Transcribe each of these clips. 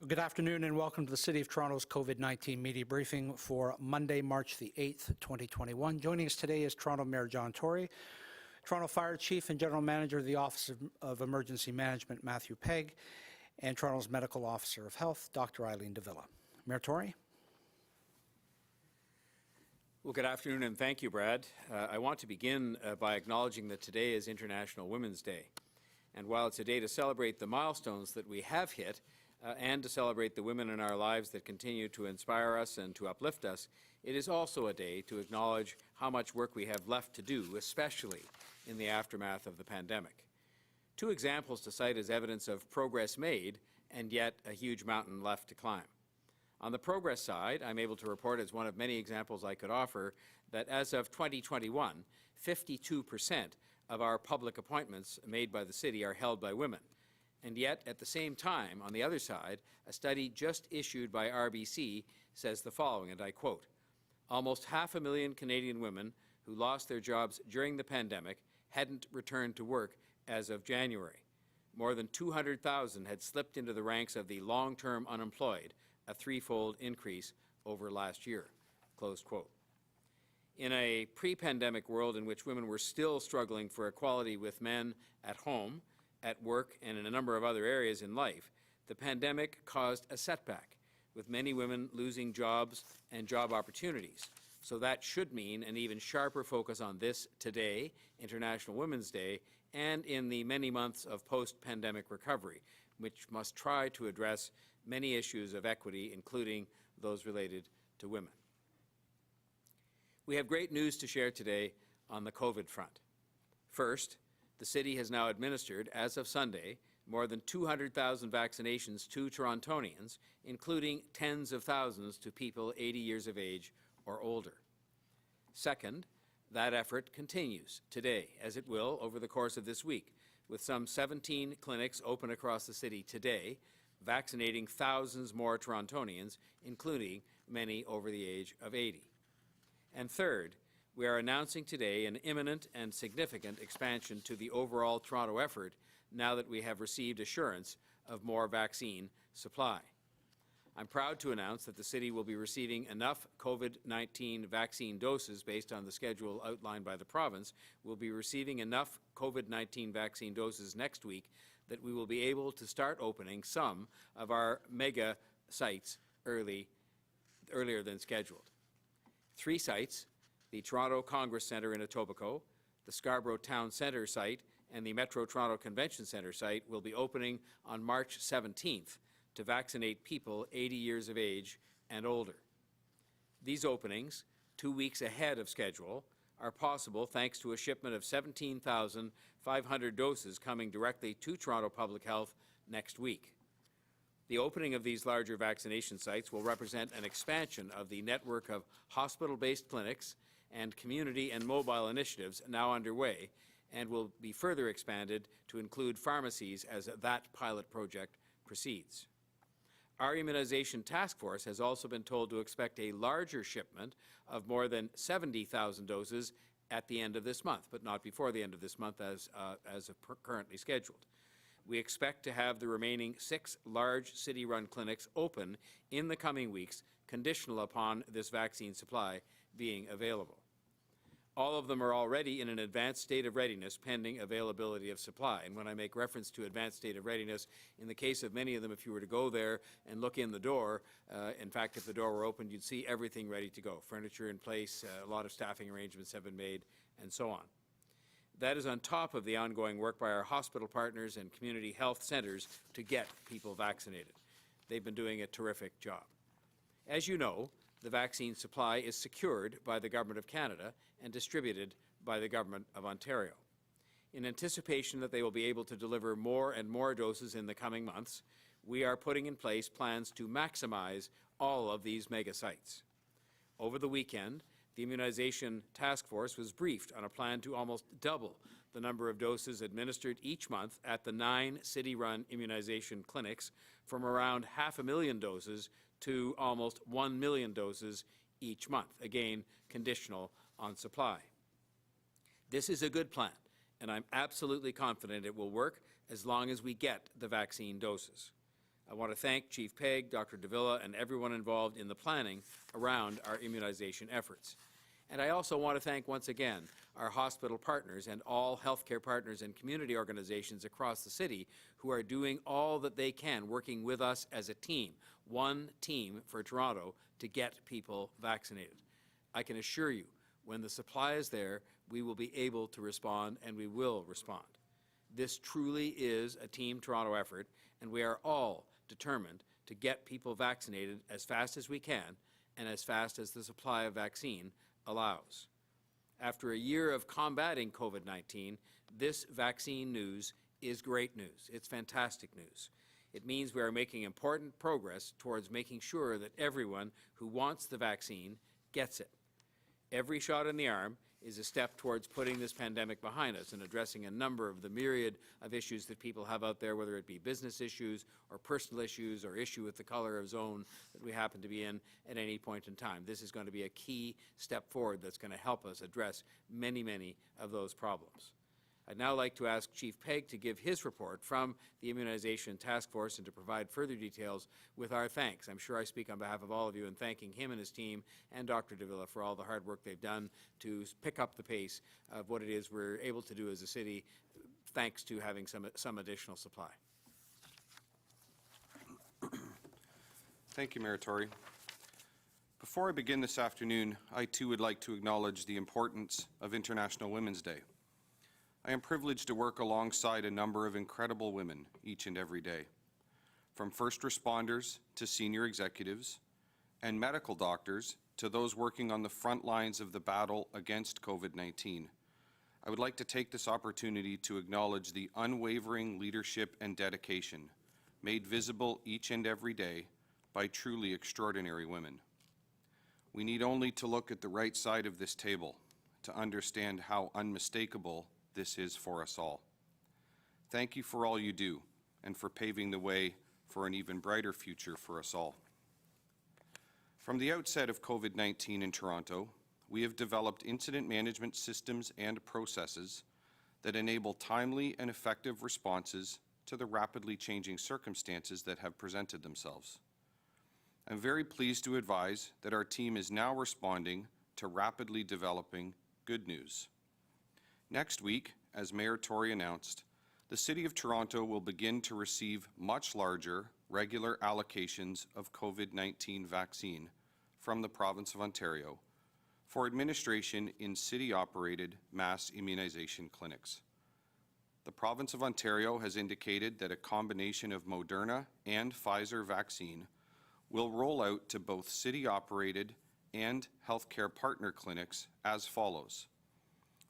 Good afternoon and welcome to the City of Toronto's COVID-19 media briefing for Monday, March the 8th, 2021. Joining us today is Toronto Mayor John Tory, Toronto Fire Chief and General Manager of the Office of Emergency Management, Matthew Pegg, and Toronto's Medical Officer of Health, Dr. Eileen de Villa. Mayor Tory. Well, good afternoon and thank you, Brad. I want to begin by acknowledging that today is International Women's Day. And while it's a day to celebrate the milestones that we have hit and to celebrate the women in our lives that continue to inspire us and to uplift us, it is also a day to acknowledge how much work we have left to do, especially in the aftermath of the pandemic. Two examples to cite as evidence of progress made and yet a huge mountain left to climb. On the progress side, I'm able to report, as one of many examples I could offer, that as of 2021, 52% of our public appointments made by the city are held by women. And yet, at the same time, on the other side, a study just issued by RBC says the following, and I quote, "Almost 500,000 Canadian women who lost their jobs during the pandemic hadn't returned to work as of January. More than 200,000 had slipped into the ranks of the long-term unemployed, a threefold increase over last year," close quote. In a pre-pandemic world in which women were still struggling for equality with men at home, at work, and in a number of other areas in life, the pandemic caused a setback, with many women losing jobs and job opportunities. So that should mean an even sharper focus on this today, International Women's Day, and in the many months of post-pandemic recovery, which must try to address many issues of equity, including those related to women. We have great news to share today on the COVID front. First, the city has now administered, as of Sunday, more than 200,000 vaccinations to Torontonians, including tens of thousands to people 80 years of age or older. Second, that effort continues today, as it will over the course of this week, with some 17 clinics open across the city today, vaccinating thousands more Torontonians, including many over the age of 80. And third, we are announcing today an imminent and significant expansion to the overall Toronto effort now that we have received assurance of more vaccine supply. I'm proud to announce that the city will be receiving enough COVID-19 vaccine doses based on the schedule outlined by the province. We'll be receiving enough COVID-19 vaccine doses next week that we will be able to start opening some of our mega sites earlier than scheduled. 3 sites, the Toronto Congress Centre in Etobicoke, the Scarborough Town Centre site, and the Metro Toronto Convention Centre site will be opening on March 17th to vaccinate people 80 years of age and older. These openings, 2 weeks ahead of schedule, are possible thanks to a shipment of 17,500 doses coming directly to Toronto Public Health next week. The opening of these larger vaccination sites will represent an expansion of the network of hospital-based clinics and community and mobile initiatives now underway, and will be further expanded to include pharmacies as that pilot project proceeds. Our immunization task force has also been told to expect a larger shipment of more than 70,000 doses at the end of this month, but not before the end of this month as currently scheduled. We expect to have the remaining 6 large city-run clinics open in the coming weeks, conditional upon this vaccine supply being available. All of them are already in an advanced state of readiness pending availability of supply. And when I make reference to advanced state of readiness, in the case of many of them, if you were to go there and look in the door, in fact, if the door were opened, you'd see everything ready to go. Furniture in place, a lot of staffing arrangements have been made, and so on. That is on top of the ongoing work by our hospital partners and community health centres to get people vaccinated. They've been doing a terrific job. As you know, the vaccine supply is secured by the Government of Canada and distributed by the Government of Ontario. In anticipation that they will be able to deliver more and more doses in the coming months, we are putting in place plans to maximize all of these mega sites. Over the weekend, the Immunization Task Force was briefed on a plan to almost double the number of doses administered each month at the 9 city-run immunization clinics, from around 500,000 doses to almost 1 million doses each month, again, conditional on supply. This is a good plan, and I'm absolutely confident it will work as long as we get the vaccine doses. I want to thank Chief Pegg, Dr. Davila, and everyone involved in the planning around our immunization efforts. And I also want to thank once again our hospital partners and all healthcare partners and community organizations across the city who are doing all that they can, working with us as a team, one team for Toronto, to get people vaccinated. I can assure you, when the supply is there, we will be able to respond, and we will respond. This truly is a Team Toronto effort, and we are all determined to get people vaccinated as fast as we can and as fast as the supply of vaccine allows. After a year of combating COVID-19, this vaccine news is great news. It's fantastic news. It means we are making important progress towards making sure that everyone who wants the vaccine gets it. Every shot in the arm is a step towards putting this pandemic behind us and addressing a number of the myriad of issues that people have out there, whether it be business issues or personal issues or issue with the color of zone that we happen to be in at any point in time. This is going to be a key step forward that's going to help us address many, many of those problems. I'd now like to ask Chief Pegg to give his report from the Immunization Task Force and to provide further details with our thanks. I'm sure I speak on behalf of all of you in thanking him and his team and Dr. Davila for all the hard work they've done to pick up the pace of what it is we're able to do as a city, thanks to having some additional supply. Thank you, Mayor Tory. Before I begin this afternoon, I too would like to acknowledge the importance of International Women's Day. I am privileged to work alongside a number of incredible women each and every day, from first responders to senior executives and medical doctors to those working on the front lines of the battle against COVID-19. I would like to take this opportunity to acknowledge the unwavering leadership and dedication made visible each and every day by truly extraordinary women. We need only to look at the right side of this table to understand how unmistakable this is for us all. Thank you for all you do and for paving the way for an even brighter future for us all. From the outset of COVID-19 in Toronto, we have developed incident management systems and processes that enable timely and effective responses to the rapidly changing circumstances that have presented themselves. I'm very pleased to advise that our team is now responding to rapidly developing good news. Next week, as Mayor Tory announced, the City of Toronto will begin to receive much larger regular allocations of COVID-19 vaccine from the Province of Ontario for administration in city-operated mass immunization clinics. The Province of Ontario has indicated that a combination of Moderna and Pfizer vaccine will roll out to both city-operated and healthcare partner clinics as follows.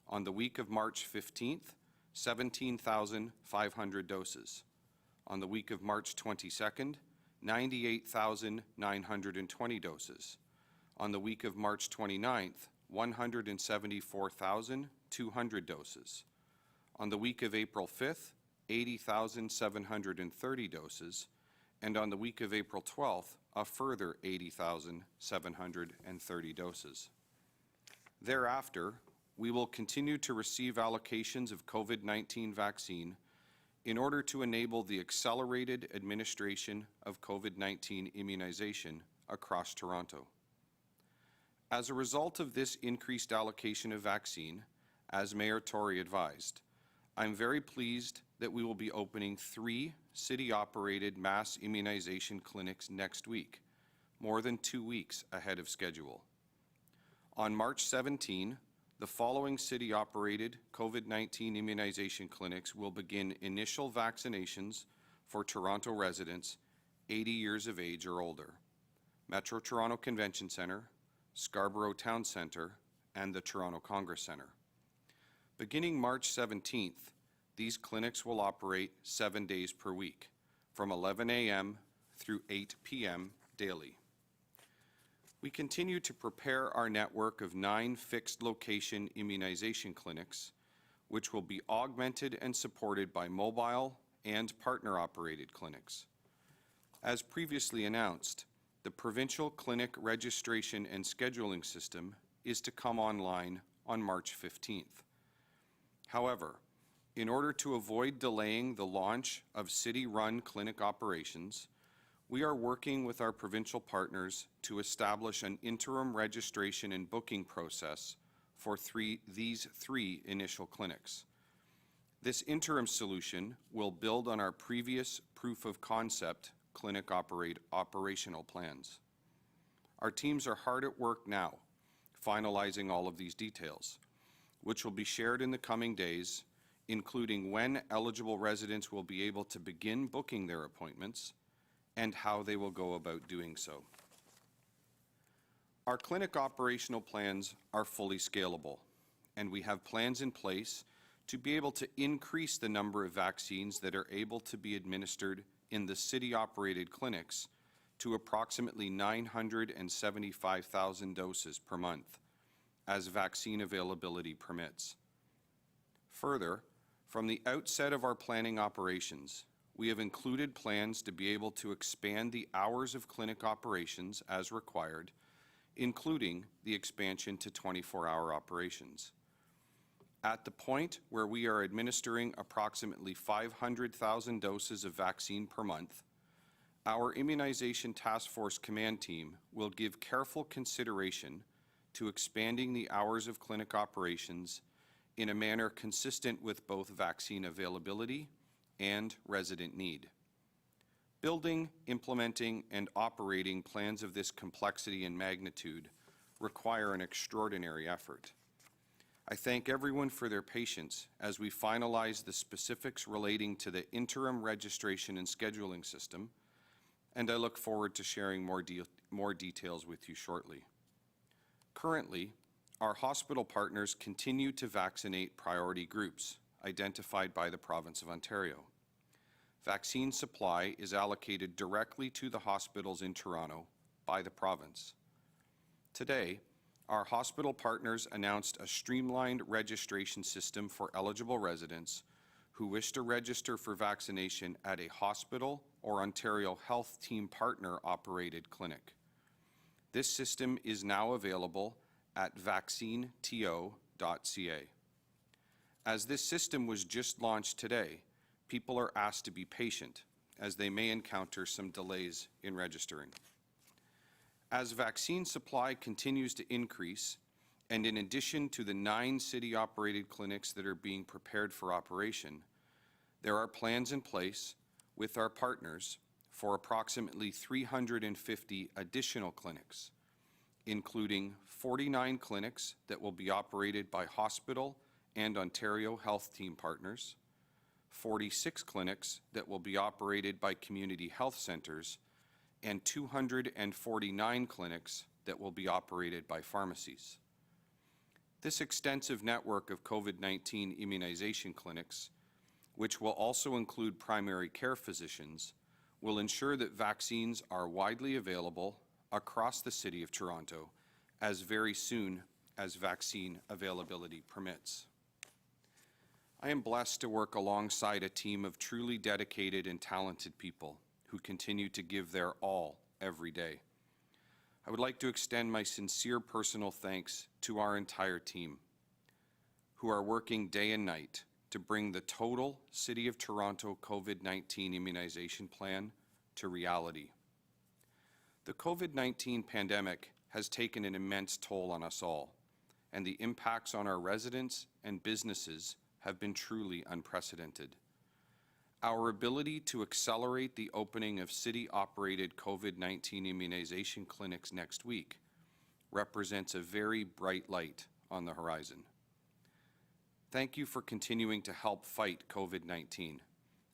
On the week of March 15th, 17,500 doses. On the week of March 22nd, 98,920 doses. On the week of March 29th, 174,200 doses. On the week of April 5th, 80,730 doses. And on the week of April 12th, a further 80,730 doses. Thereafter, we will continue to receive allocations of COVID-19 vaccine in order to enable the accelerated administration of COVID-19 immunization across Toronto. As a result of this increased allocation of vaccine, as Mayor Tory advised, I'm very pleased that we will be opening 3 city-operated mass immunization clinics next week, more than 2 weeks ahead of schedule. On March 17, the following city-operated COVID-19 immunization clinics will begin initial vaccinations for Toronto residents 80 years of age or older: Metro Toronto Convention Centre, Scarborough Town Centre, and the Toronto Congress Centre. Beginning March 17th, these clinics will operate 7 days per week, from 11 a.m. through 8 p.m. daily. We continue to prepare our network of 9 fixed location immunization clinics, which will be augmented and supported by mobile and partner-operated clinics. As previously announced, the provincial clinic registration and scheduling system is to come online on March 15th. However, in order to avoid delaying the launch of city-run clinic operations, We are working with our provincial partners to establish an interim registration and booking process for these three initial clinics. This interim solution will build on our previous proof of concept clinic operational plans. Our teams are hard at work now, finalizing all of these details, which will be shared in the coming days, including when eligible residents will be able to begin booking their appointments and how they will go about doing so. Our clinic operational plans are fully scalable, and we have plans in place to be able to increase the number of vaccines that are able to be administered in the city-operated clinics to approximately 975,000 doses per month, as vaccine availability permits. Further, from the outset of our planning operations, we have included plans to be able to expand the hours of clinic operations as required, including the expansion to 24-hour operations. At the point where we are administering approximately 500,000 doses of vaccine per month, our Immunization Task Force Command Team will give careful consideration to expanding the hours of clinic operations in a manner consistent with both vaccine availability and resident need. Building, implementing, and operating plans of this complexity and magnitude require an extraordinary effort. I thank everyone for their patience as we finalize the specifics relating to the interim registration and scheduling system, and I look forward to sharing more details with you shortly. Currently, our hospital partners continue to vaccinate priority groups identified by the Province of Ontario. Vaccine supply is allocated directly to the hospitals in Toronto by the province. Today, our hospital partners announced a streamlined registration system for eligible residents who wish to register for vaccination at a hospital or Ontario Health Team partner-operated clinic. This system is now available at vaccineto.ca. As this system was just launched today, people are asked to be patient as they may encounter some delays in registering. As vaccine supply continues to increase, and in addition to the 9 city-operated clinics that are being prepared for operation, there are plans in place with our partners for approximately 350 additional clinics, including 49 clinics that will be operated by hospital and Ontario Health Team partners, 46 clinics that will be operated by community health centres, and 249 clinics that will be operated by pharmacies. This extensive network of COVID-19 immunization clinics, which will also include primary care physicians, will ensure that vaccines are widely available across the City of Toronto as very soon as vaccine availability permits. I am blessed to work alongside a team of truly dedicated and talented people who continue to give their all every day. I would like to extend my sincere personal thanks to our entire team, who are working day and night to bring the total City of Toronto COVID-19 immunization plan to reality. The COVID-19 pandemic has taken an immense toll on us all, and the impacts on our residents and businesses have been truly unprecedented. Our ability to accelerate the opening of city-operated COVID-19 immunization clinics next week represents a very bright light on the horizon. Thank you for continuing to help fight COVID-19,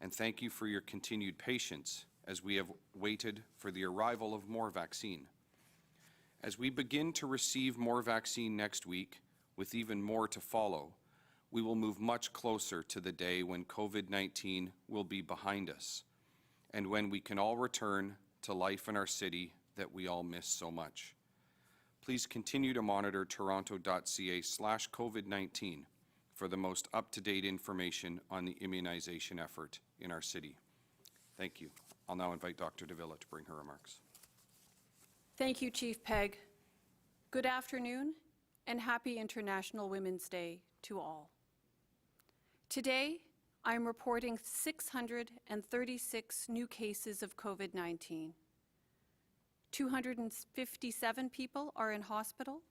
and thank you for your continued patience as we have waited for the arrival of more vaccine. As we begin to receive more vaccine next week, with even more to follow, we will move much closer to the day when COVID-19 will be behind us, and when we can all return to life in our city that we all miss so much. Please continue to monitor toronto.ca/COVID-19 for the most up-to-date information on the immunization effort in our city. Thank you. I'll now invite Dr. Davila to bring her remarks. Thank you, Chief Pegg. Good afternoon and happy International Women's Day to all. Today, I'm reporting 636 new cases of COVID-19 257 people are in hospital,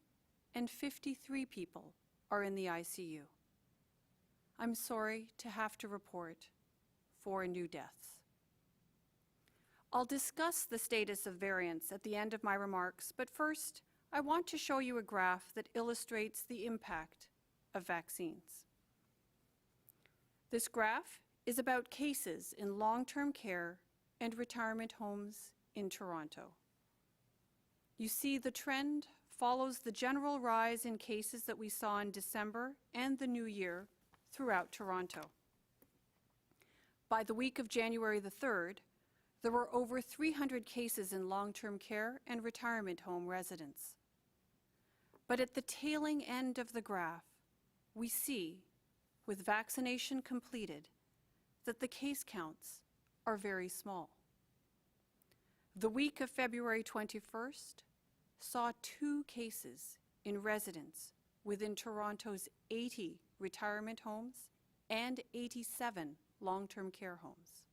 and 53 people are in the ICU. I'm sorry to have to report 4 new deaths. I'll discuss the status of variants at the end of my remarks, but first, I want to show you a graph that illustrates the impact of vaccines. This graph is about cases in long-term care and retirement homes in Toronto. You see the trend follows the general rise in cases that we saw in December and the new year throughout Toronto. By the week of January the 3rd, there were over 300 cases in long-term care and retirement home residents. But at the tailing end of the graph, we see, with vaccination completed, that the case counts are very small. The week of February 21st saw 2 cases in residents within Toronto's 80 retirement homes and 87 long-term care homes.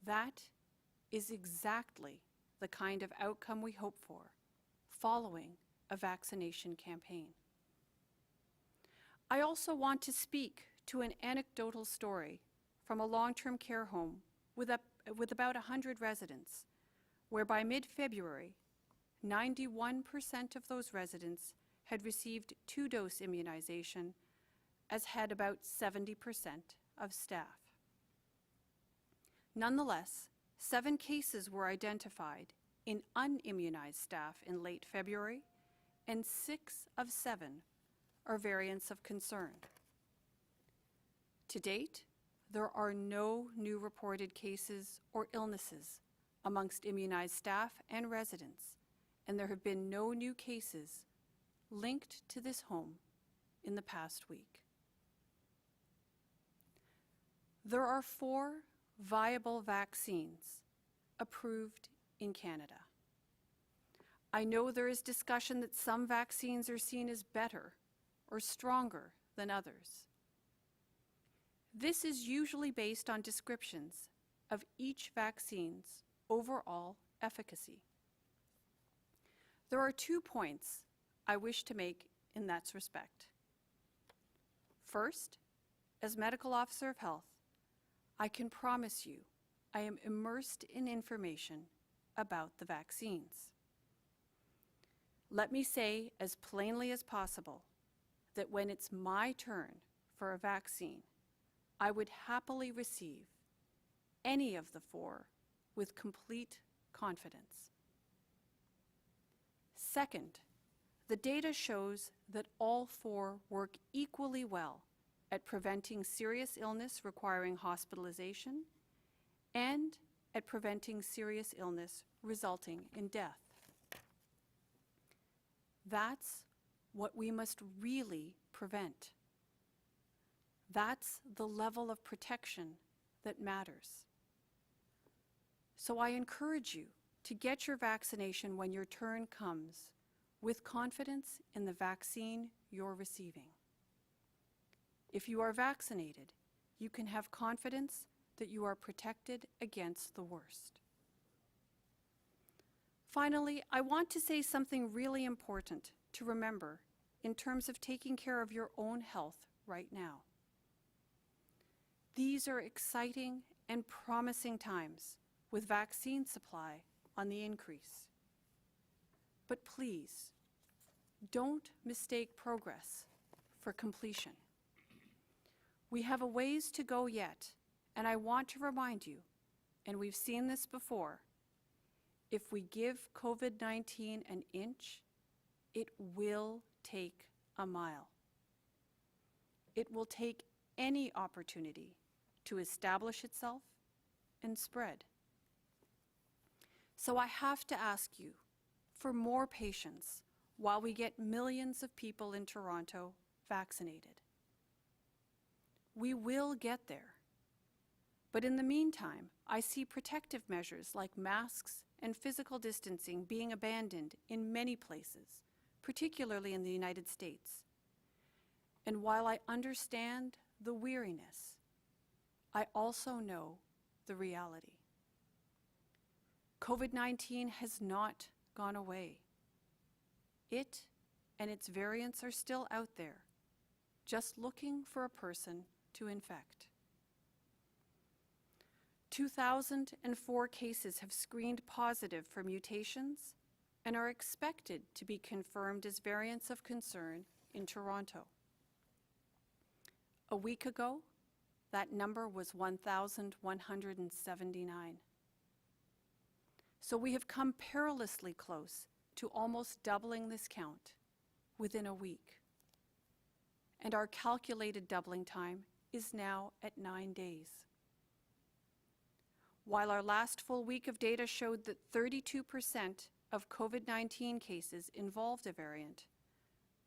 That is exactly the kind of outcome we hope for following a vaccination campaign. I also want to speak to an anecdotal story from a long-term care home with about 100 residents, where by mid-February, 91% of those residents had received 2-dose immunization, as had about 70% of staff. Nonetheless, 7 cases were identified in unimmunized staff in late February, and 6 of 7 are variants of concern. To date, there are no new reported cases or illnesses amongst immunized staff and residents, and there have been no new cases linked to this home in the past week. There are 4 viable vaccines approved in Canada. I know there is discussion that some vaccines are seen as better or stronger than others. This is usually based on descriptions of each vaccine's overall efficacy. There are 2 points I wish to make in that respect. First, as Medical Officer of Health, I can promise you I am immersed in information about the vaccines. Let me say as plainly as possible that when it's my turn for a vaccine, I would happily receive any of the 4 with complete confidence. Second, the data shows that all 4 work equally well at preventing serious illness requiring hospitalization and at preventing serious illness resulting in death. That's what we must really prevent. That's the level of protection that matters. So I encourage you to get your vaccination when your turn comes, with confidence in the vaccine you're receiving. If you are vaccinated, you can have confidence that you are protected against the worst. Finally, I want to say something really important to remember in terms of taking care of your own health right now. These are exciting and promising times with vaccine supply on the increase. But please, don't mistake progress for completion. We have a ways to go yet, and I want to remind you, and we've seen this before, if we give COVID-19 an inch, it will take a mile. It will take any opportunity to establish itself and spread. So I have to ask you for more patience while we get millions of people in Toronto vaccinated. We will get there. But in the meantime, I see protective measures like masks and physical distancing being abandoned in many places, particularly in the United States. And while I understand the weariness, I also know the reality. COVID-19 has not gone away. It and its variants are still out there, just looking for a person to infect. 2,004 cases have screened positive for mutations and are expected to be confirmed as variants of concern in Toronto. A week ago, that number was 1,179. So we have come perilously close to almost doubling this count within a week. And our calculated doubling time is now at 9 days. While our last full week of data showed that 32% of COVID-19 cases involved a variant,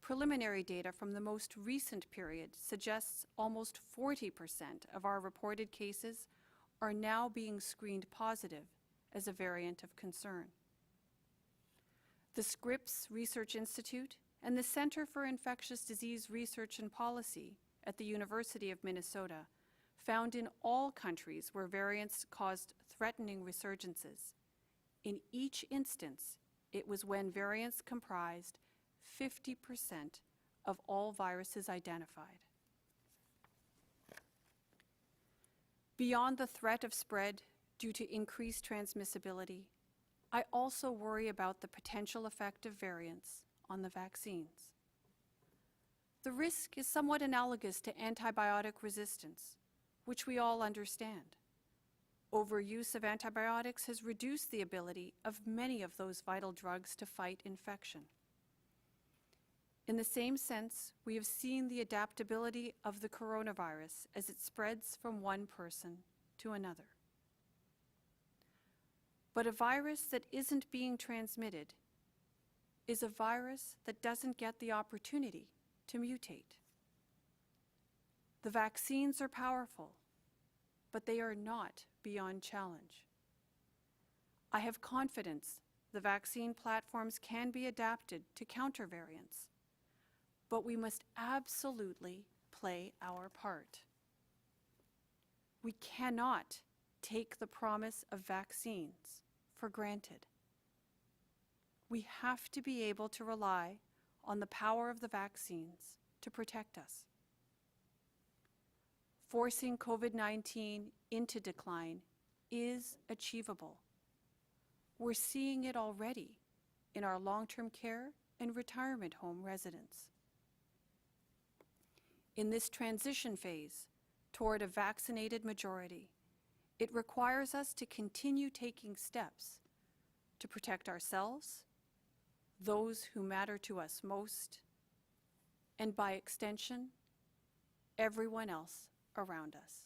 preliminary data from the most recent period suggests almost 40% of our reported cases are now being screened positive as a variant of concern. The Scripps Research Institute and the Center for Infectious Disease Research and Policy at the University of Minnesota found in all countries where variants caused threatening resurgences. In each instance, it was when variants comprised 50% of all viruses identified. Beyond the threat of spread due to increased transmissibility, I also worry about the potential effect of variants on the vaccines. The risk is somewhat analogous to antibiotic resistance, which we all understand. Overuse of antibiotics has reduced the ability of many of those vital drugs to fight infection. In the same sense, we have seen the adaptability of the coronavirus as it spreads from one person to another. But a virus that isn't being transmitted is a virus that doesn't get the opportunity to mutate. The vaccines are powerful, but they are not beyond challenge. I have confidence the vaccine platforms can be adapted to counter variants, but we must absolutely play our part. We cannot take the promise of vaccines for granted. We have to be able to rely on the power of the vaccines to protect us. Forcing COVID-19 into decline is achievable. We're seeing it already in our long-term care and retirement home residents. In this transition phase toward a vaccinated majority, it requires us to continue taking steps to protect ourselves, those who matter to us most, and by extension, everyone else around us.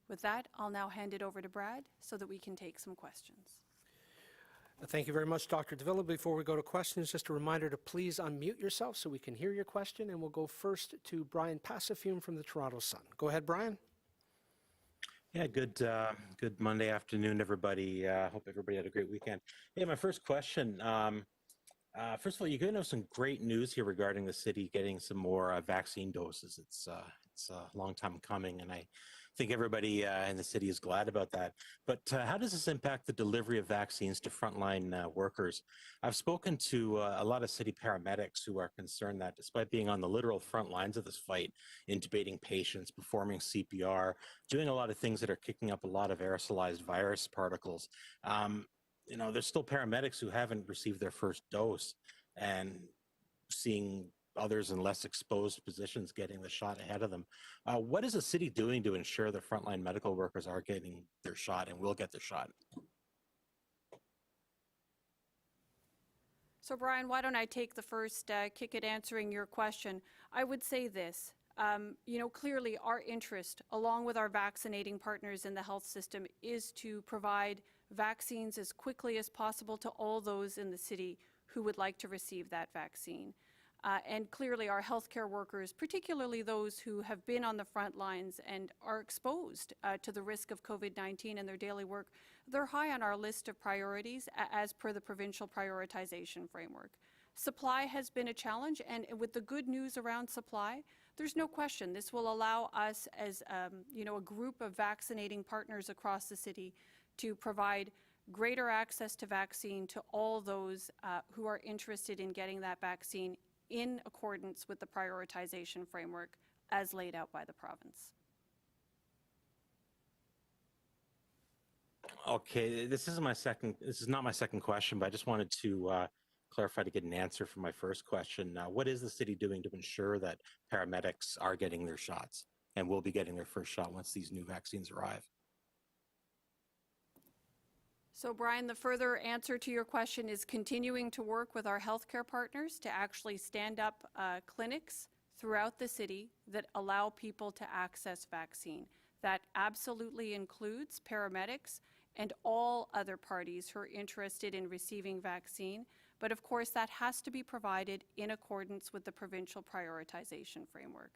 With that, I'll now hand it over to Brad so that we can take some questions. Thank you very much, Dr. Davila. Before we go to questions, just a reminder to please unmute yourself so we can hear your question, and we'll go first to Brian Passafume from the Toronto Sun. Go ahead, Brian. Yeah, good Monday afternoon, everybody. Hope everybody had a great weekend. Hey, my first question. First of all, you're going to have some great news here regarding the city getting some more vaccine doses. It's a long time coming, and I think everybody in the city is glad about that. But how does this impact the delivery of vaccines to frontline workers? I've spoken to a lot of city paramedics who are concerned that despite being on the literal front lines of this fight, intubating patients, performing CPR, doing a lot of things that are kicking up a lot of aerosolized virus particles, there's still paramedics who haven't received their first dose, and seeing others in less exposed positions getting the shot ahead of them. What is the city doing to ensure the frontline medical workers are getting their shot and will get their shot? So Brian, why don't I take the first kick at answering your question? I would say this, clearly our interest, along with our vaccinating partners in the health system, is to provide vaccines as quickly as possible to all those in the city who would like to receive that vaccine. And clearly our healthcare workers, particularly those who have been on the front lines and are exposed to the risk of COVID-19 in their daily work, they're high on our list of priorities as per the provincial prioritization framework. Supply has been a challenge, and with the good news around supply, there's no question this will allow us as a group of vaccinating partners across the city to provide greater access to vaccine to all those who are interested in getting that vaccine in accordance with the prioritization framework as laid out by the province. Okay, this is not my second question, but I just wanted to clarify to get an answer for my first question. What is the city doing to ensure that paramedics are getting their shots and will be getting their first shot once these new vaccines arrive? So, Brian, the further answer to your question is continuing to work with our healthcare partners to actually stand up clinics throughout the city that allow people to access vaccine. That absolutely includes paramedics and all other parties who are interested in receiving vaccine. But of course, that has to be provided in accordance with the provincial prioritization framework.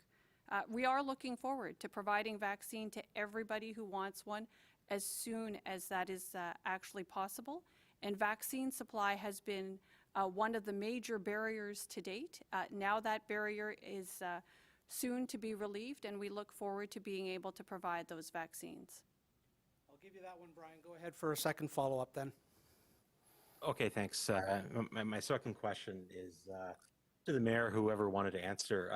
We are looking forward to providing vaccine to everybody who wants one as soon as that is actually possible. And vaccine supply has been one of the major barriers to date. Now that barrier is soon to be relieved, and we look forward to being able to provide those vaccines. I'll give you that one, Brian. Go ahead for a second follow-up then. Okay, thanks. My second question is to the mayor, whoever wanted to answer.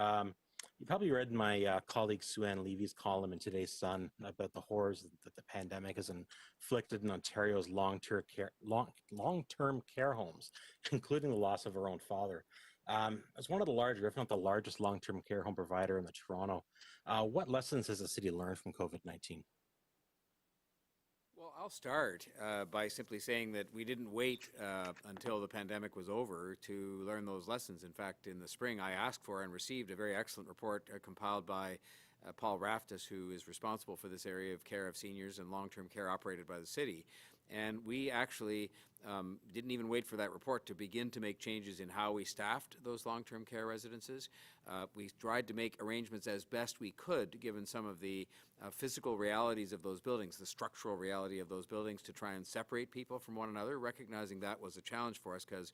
You probably read my colleague Sue-Ann Levy's column in today's Sun about the horrors that the pandemic has inflicted in Ontario's long-term care homes, including the loss of her own father. As one of the larger, if not the largest, long-term care home provider in Toronto, what lessons has the city learned from COVID-19? Well, I'll start by simply saying that we didn't wait until the pandemic was over to learn those lessons. In fact, in the spring, I asked for and received a very excellent report compiled by Paul Raftis, who is responsible for this area of care of seniors and long-term care operated by the city. And we actually didn't even wait for that report to begin to make changes in how we staffed those long-term care residences. We tried to make arrangements as best we could, given some of the physical realities of those buildings, the structural reality of those buildings, to try and separate people from one another, recognizing that was a challenge for us because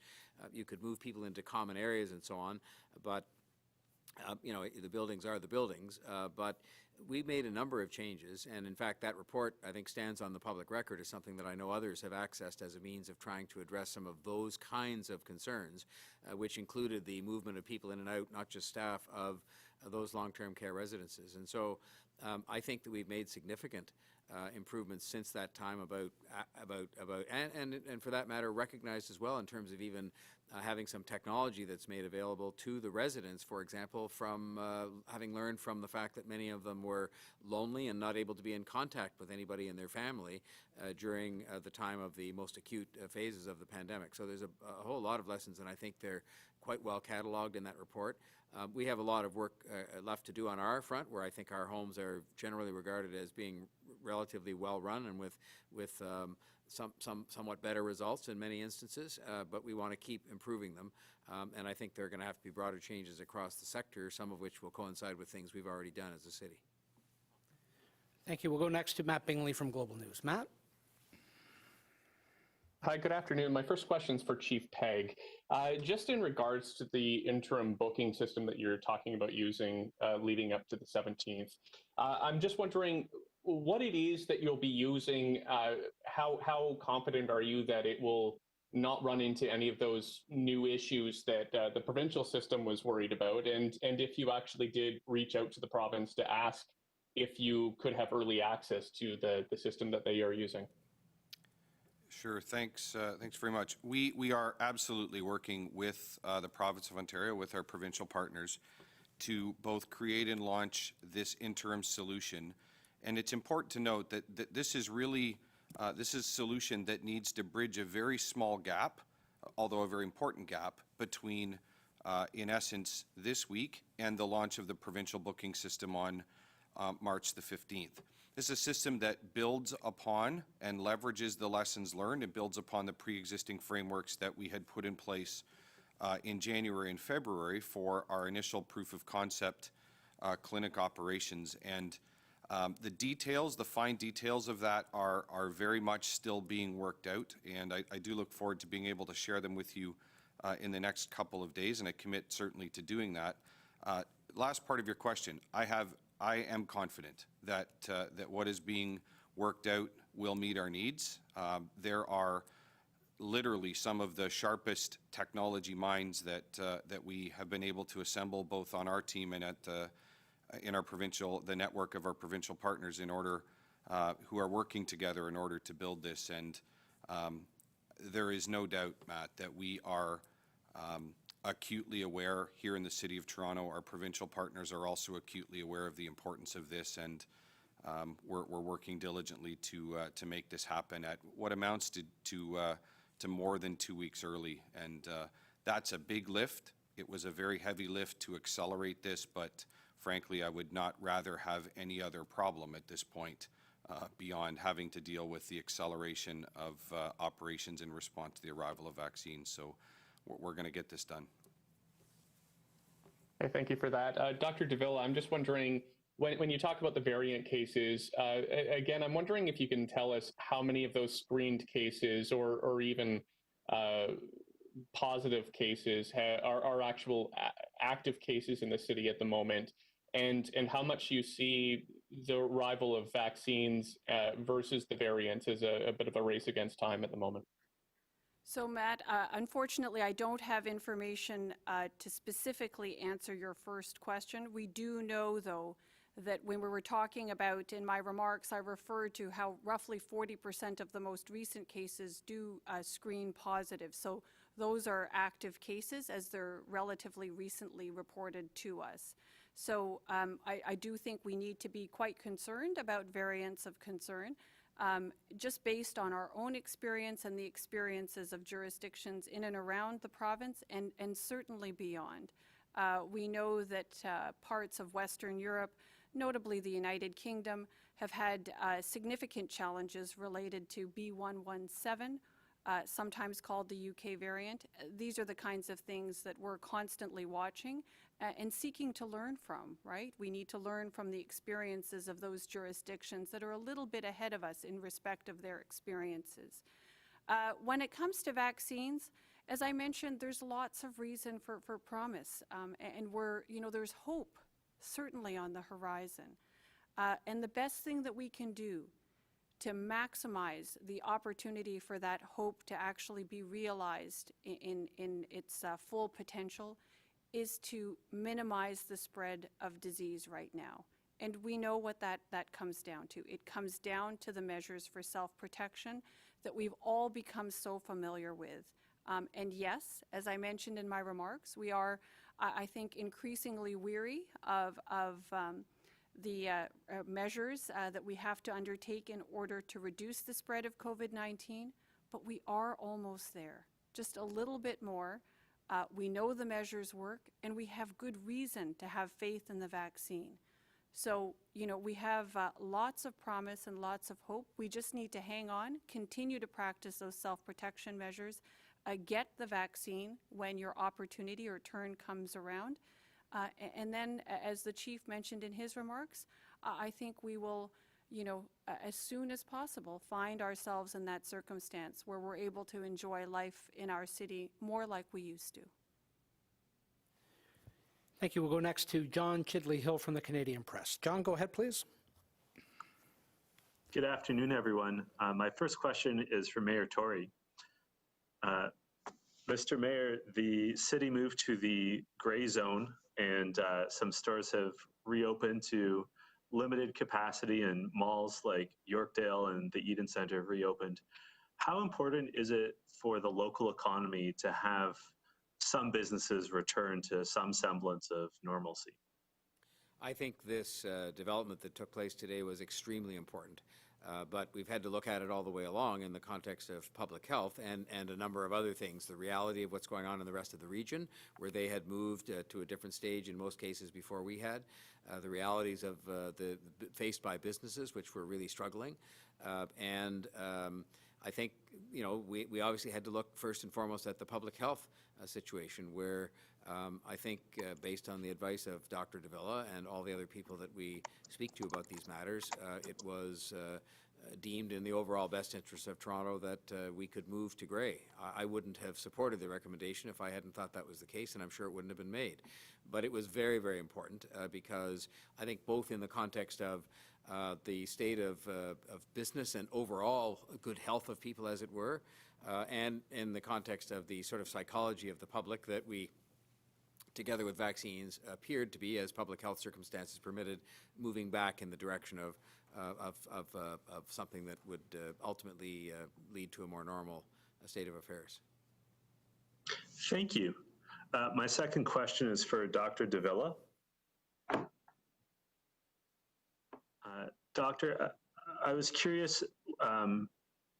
you could move people into common areas and so on, but the buildings are the buildings, but we made a number of changes, and in fact that report, I think, stands on the public record as something that I know others have accessed as a means of trying to address some of those kinds of concerns, which included the movement of people in and out, not just staff, of those long-term care residences. And so I think that we've made significant improvements since that time and for that matter, recognized as well in terms of even having some technology that's made available to the residents, for example, from having learned from the fact that many of them were lonely and not able to be in contact with anybody in their family during the time of the most acute phases of the pandemic. So there's a whole lot of lessons, and I think they're quite well cataloged in that report. We have a lot of work left to do on our front, where I think our homes are generally regarded as being relatively well run and with somewhat better results in many instances, but we want to keep improving them. And I think there are going to have to be broader changes across the sector, some of which will coincide with things we've already done as a city. Thank you. We'll go next to Matt Bingley from Global News. Matt? Hi, good afternoon. My first question is for Chief Pegg. Just in regards to the interim booking system that you're talking about using leading up to the 17th, I'm just wondering what it is that you'll be using. How confident are you that it will not run into any of those new issues that the provincial system was worried about? And if you actually did reach out to the province to ask if you could have early access to the system that they are using? Sure, thanks very much. We are absolutely working with the province of Ontario, with our provincial partners, to both create and launch this interim solution. And it's important to note that this is really, this is a solution that needs to bridge a very small gap, although a very important gap, between, in essence, this week and the launch of the provincial booking system on March the 15th. This is a system that builds upon and leverages the lessons learned and builds upon the pre-existing frameworks that we had put in place in January and February for our initial proof of concept clinic operations. And the details, the fine details of that are very much still being worked out, and I do look forward to being able to share them with you in the next couple of days, and I commit certainly to doing that. Last part of your question, I have I am confident that, that what is being worked out will meet our needs. There are literally some of the sharpest technology minds that, that we have been able to assemble both on our team and at in our provincial, the network of our provincial partners in order, who are working together in order to build this. And there is no doubt, Matt, that we are acutely aware here in the City of Toronto. Our provincial partners are also acutely aware of the importance of this, and we're working diligently to make this happen at what amounts to more than 2 weeks early. And that's a big lift. It was a very heavy lift to accelerate this, but frankly, I would not rather have any other problem at this point beyond having to deal with the acceleration of operations in response to the arrival of vaccines. So we're going to get this done. Okay, thank you for that. Dr. Davila, I'm just wondering, when you talk about the variant cases, again, I'm wondering if you can tell us how many of those screened cases or even positive cases are actual active cases in the city at the moment, and how much you see the arrival of vaccines versus the variants as a bit of a race against time at the moment. So Matt, unfortunately, I don't have information to specifically answer your first question. We do know, though, that when we were talking about, in my remarks, I referred to how roughly 40% of the most recent cases do screen positive. So those are active cases as they're relatively recently reported to us. So I do think we need to be quite concerned about variants of concern. Just based on our own experience and the experiences of jurisdictions in and around the province and certainly beyond. We know that parts of Western Europe, notably the United Kingdom, have had significant challenges related to B117, sometimes called the UK variant. These are the kinds of things that we're constantly watching and seeking to learn from, right? We need to learn from the experiences of those jurisdictions that are a little bit ahead of us in respect of their experiences. When it comes to vaccines, as I mentioned, there's lots of reason for promise, and there's hope certainly on the horizon. And the best thing that we can do to maximize the opportunity for that hope to actually be realized in its full potential is to minimize the spread of disease right now. And we know what that comes down to. It comes down to the measures for self-protection that we've all become so familiar with. And yes, as I mentioned in my remarks, we are, I think, increasingly weary of the measures that we have to undertake in order to reduce the spread of COVID-19, but we are almost there. Just a little bit more. We know the measures work, and we have good reason to have faith in the vaccine. So, we have lots of promise and lots of hope. We just need to hang on, continue to practice those self-protection measures, get the vaccine when your opportunity or turn comes around. And then, as the Chief mentioned in his remarks, I think we will, as soon as possible, find ourselves in that circumstance where we're able to enjoy life in our city more like we used to. Thank you. We'll go next to John Chidley-Hill from the Canadian Press. John, go ahead, please. Good afternoon, everyone. My first question is for Mayor Tory. Mr. Mayor, the city moved to the gray zone, and some stores have reopened to limited capacity, and malls like Yorkdale and the Eden Centre have reopened. How important is it for the local economy to have some businesses return to some semblance of normalcy? I think this development that took place today was extremely important. But we've had to look at it all the way along in the context of public health and a number of other things. The reality of what's going on in the rest of the region, where they had moved to a different stage in most cases before we had. The realities of the faced by businesses, which were really struggling. I think, we obviously had to look first and foremost at the public health situation where I think based on the advice of Dr. Davila and all the other people that we speak to about these matters, it was deemed in the overall best interest of Toronto that we could move to gray. I wouldn't have supported the recommendation if I hadn't thought that was the case, and I'm sure it wouldn't have been made. But it was very, very important because I think both in the context of the state of business and overall good health of people, as it were, and in the context of the sort of psychology of the public that we, together with vaccines, appeared to be, as public health circumstances permitted, moving back in the direction of something that would ultimately lead to a more normal state of affairs. Thank you. My second question is for Dr. Davila. Doctor, I was curious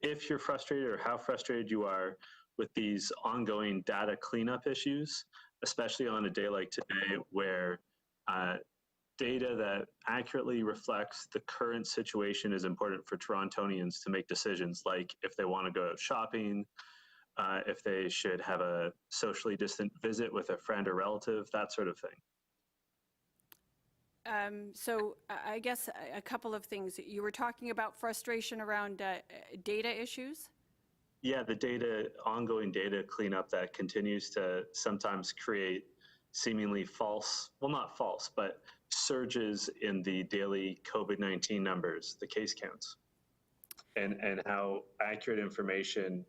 if you're frustrated or how frustrated you are with these ongoing data cleanup issues, especially on a day like today where data that accurately reflects the current situation is important for Torontonians to make decisions, like if they want to go out shopping, if they should have a socially distant visit with a friend or relative, that sort of thing. So I guess a couple of things. You were talking about frustration around data issues? Yeah, the ongoing data cleanup that continues to sometimes create seemingly false, well, not false, but surges in the daily COVID-19 numbers, the case counts, and how accurate information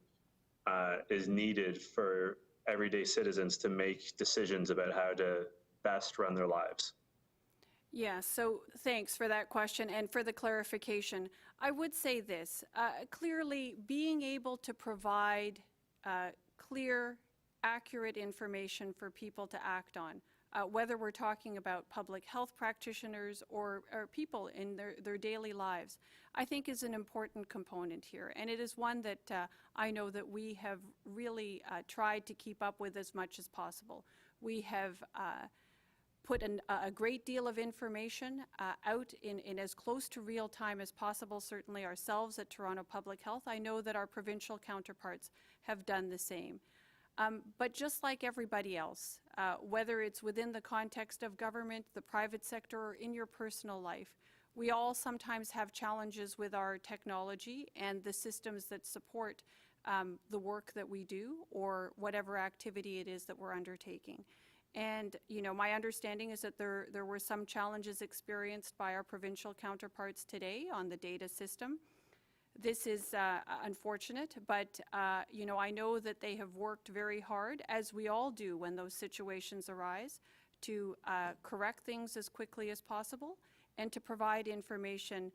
is needed for everyday citizens to make decisions about how to best run their lives. Yeah, so thanks for that question and for the clarification. I would say this, clearly being able to provide clear, accurate information for people to act on, whether we're talking about public health practitioners or people in their daily lives, I think is an important component here. And it is one that I know that we have really tried to keep up with as much as possible. We have put a great deal of information out in as close to real time as possible, certainly ourselves at Toronto Public Health. I know that our provincial counterparts have done the same. But just like everybody else, whether it's within the context of government, the private sector, or in your personal life, we all sometimes have challenges with our technology and the systems that support the work that we do or whatever activity it is that we're undertaking. And, you know, my understanding is that there were some challenges experienced by our provincial counterparts today on the data system. This is unfortunate, but, you know, I know that they have worked very hard, as we all do when those situations arise, to correct things as quickly as possible and to provide information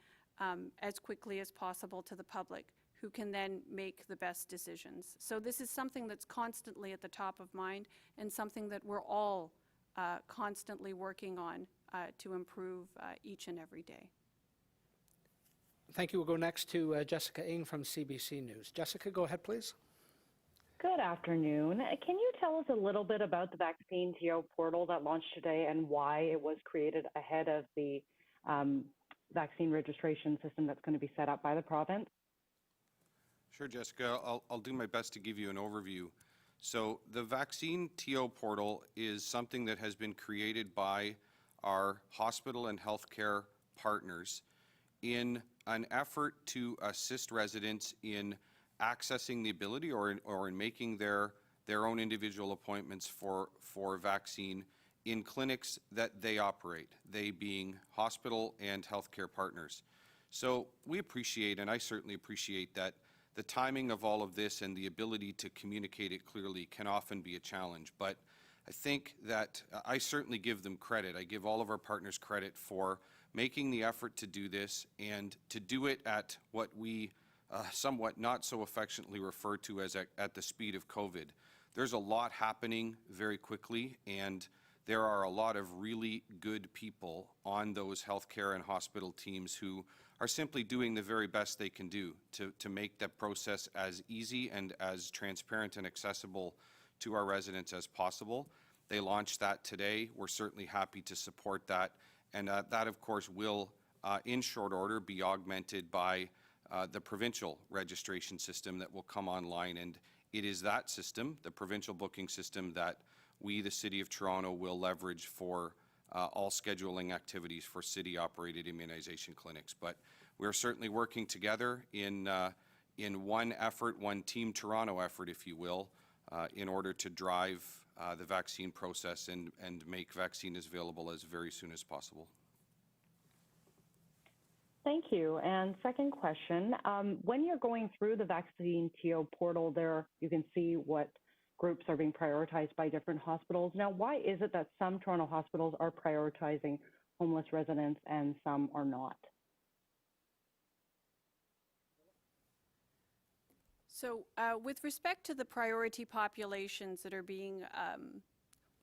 as quickly as possible to the public, who can then make the best decisions. So this is something that's constantly at the top of mind and something that we're all constantly working on to improve each and every day. Thank you. We'll go next to Jessica Ng from CBC News. Jessica, go ahead, please. Good afternoon. Can you tell us a little bit about the Vaccine TO portal that launched today and why it was created ahead of the vaccine registration system that's going to be set up by the province? Sure, Jessica. I'll do my best to give you an overview. So the Vaccine TO portal is something that has been created by our hospital and healthcare partners in an effort to assist residents in accessing the ability or in making their own individual appointments for vaccine in clinics that they operate, they being hospital and healthcare partners. So we appreciate, and I certainly appreciate, that the timing of all of this and the ability to communicate it clearly can often be a challenge. But I think that I certainly give them credit. I give all of our partners credit for making the effort to do this and to do it at what we somewhat not so affectionately refer to as at the speed of COVID. There's a lot happening very quickly, and there are a lot of really good people on those healthcare and hospital teams who are simply doing the very best they can do to make the process as easy and as transparent and accessible to our residents as possible. They launched that today. We're certainly happy to support that. And that, of course, will, in short order, be augmented by the provincial registration system that will come online. And it is that system, the provincial booking system, that we, the City of Toronto, will leverage for all scheduling activities for city-operated immunization clinics. But We are certainly working together in one effort, one Team Toronto effort, if you will, in order to drive the vaccine process and make vaccine as available as very soon as possible. Thank you. And second question, when you're going through the Vaccine TO portal there, you can see what groups are being prioritized by different hospitals. Now, why is it that some Toronto hospitals are prioritizing homeless residents and some are not? So with respect to the priority populations that are being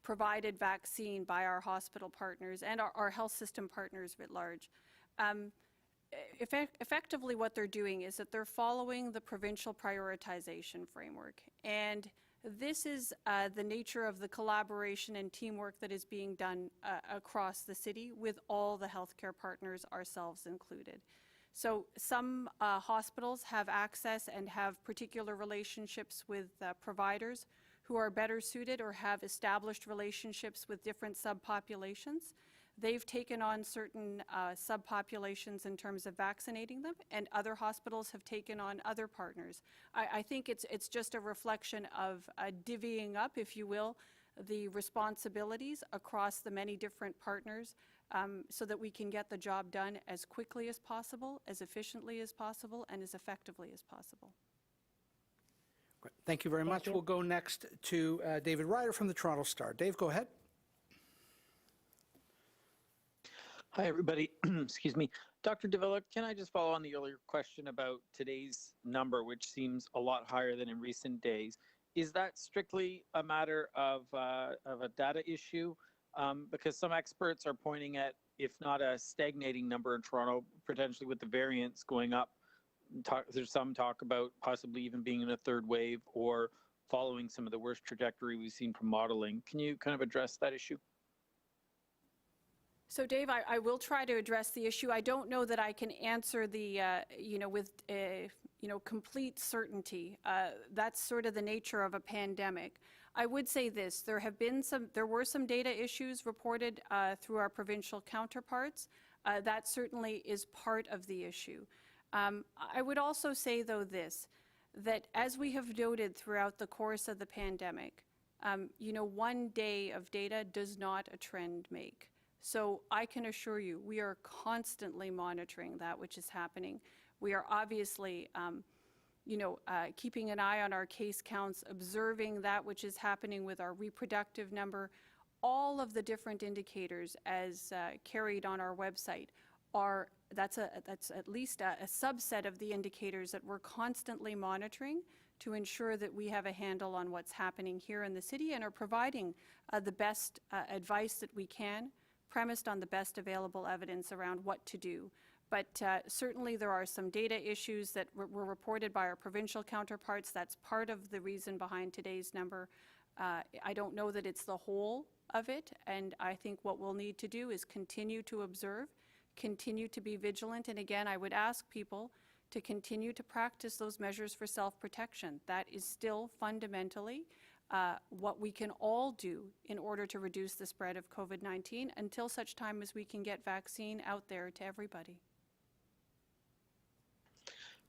provided vaccine by our hospital partners and our health system partners writ large, effectively what they're doing is that they're following the provincial prioritization framework. And this is the nature of the collaboration and teamwork that is being done across the city with all the healthcare partners, ourselves included. So some hospitals have access and have particular relationships with providers who are better suited or have established relationships with different subpopulations. They've taken on certain subpopulations in terms of vaccinating them, and other hospitals have taken on other partners. I think it's just a reflection of divvying up, if you will, the responsibilities across the many different partners so that we can get the job done as quickly as possible, as efficiently as possible, and as effectively as possible. Great. Thank you very much. We'll go next to David Ryder from the Toronto Star. Dave, go ahead. Hi, everybody. Excuse me. Dr. Davila, can I just follow on the earlier question about today's number, which seems a lot higher than in recent days? Is that strictly a matter of a data issue? Because some experts are pointing at, if not a stagnating number in Toronto, potentially with the variants going up. There's some talk about possibly even being in a third wave or following some of the worst trajectory we've seen from modeling. Can you kind of address that issue? So, Dave, I will try to address the issue. I don't know that I can answer the, with, complete certainty. That's sort of the nature of a pandemic. I would say this: there were some data issues reported through our provincial counterparts. That certainly is part of the issue. I would also say, though, that as we have noted throughout the course of the pandemic, one day of data does not a trend make. So I can assure you, we are constantly monitoring that which is happening. We are obviously, keeping an eye on our case counts, observing that which is happening with our reproductive number. All of the different indicators as carried on our website that's at least a subset of the indicators that we're constantly monitoring to ensure that we have a handle on what's happening here in the city and are providing the best advice that we can, premised on the best available evidence around what to do. But certainly there are some data issues that were reported by our provincial counterparts. That's part of the reason behind today's number. I don't know that it's the whole of it, and I think what we'll need to do is continue to observe, continue to be vigilant, and again, I would ask people to continue to practice those measures for self-protection. That is still fundamentally what we can all do in order to reduce the spread of COVID-19 until such time as we can get vaccine out there to everybody.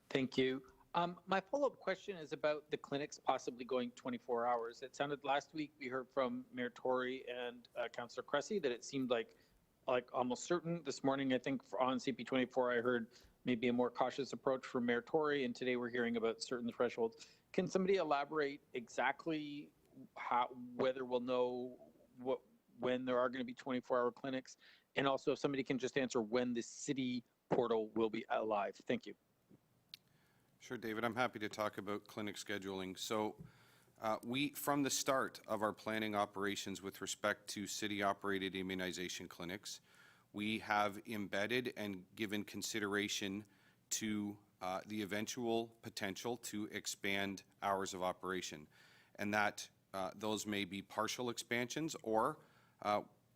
Thank you. My follow-up question is about the clinics possibly going 24 hours. It sounded last week, we heard from Mayor Tory and Councillor Cressy that it seemed like almost certain. This morning, I think on CP24, I heard maybe a more cautious approach from Mayor Tory, and today we're hearing about certain thresholds. Can somebody elaborate exactly whether we'll know when there are going to be 24-hour clinics, and also if somebody can just answer when the city portal will be alive? Thank you. Sure, David. I'm happy to talk about clinic scheduling. So from the start of our planning operations with respect to city-operated immunization clinics, we have embedded and given consideration to the eventual potential to expand hours of operation, and that those may be partial expansions, or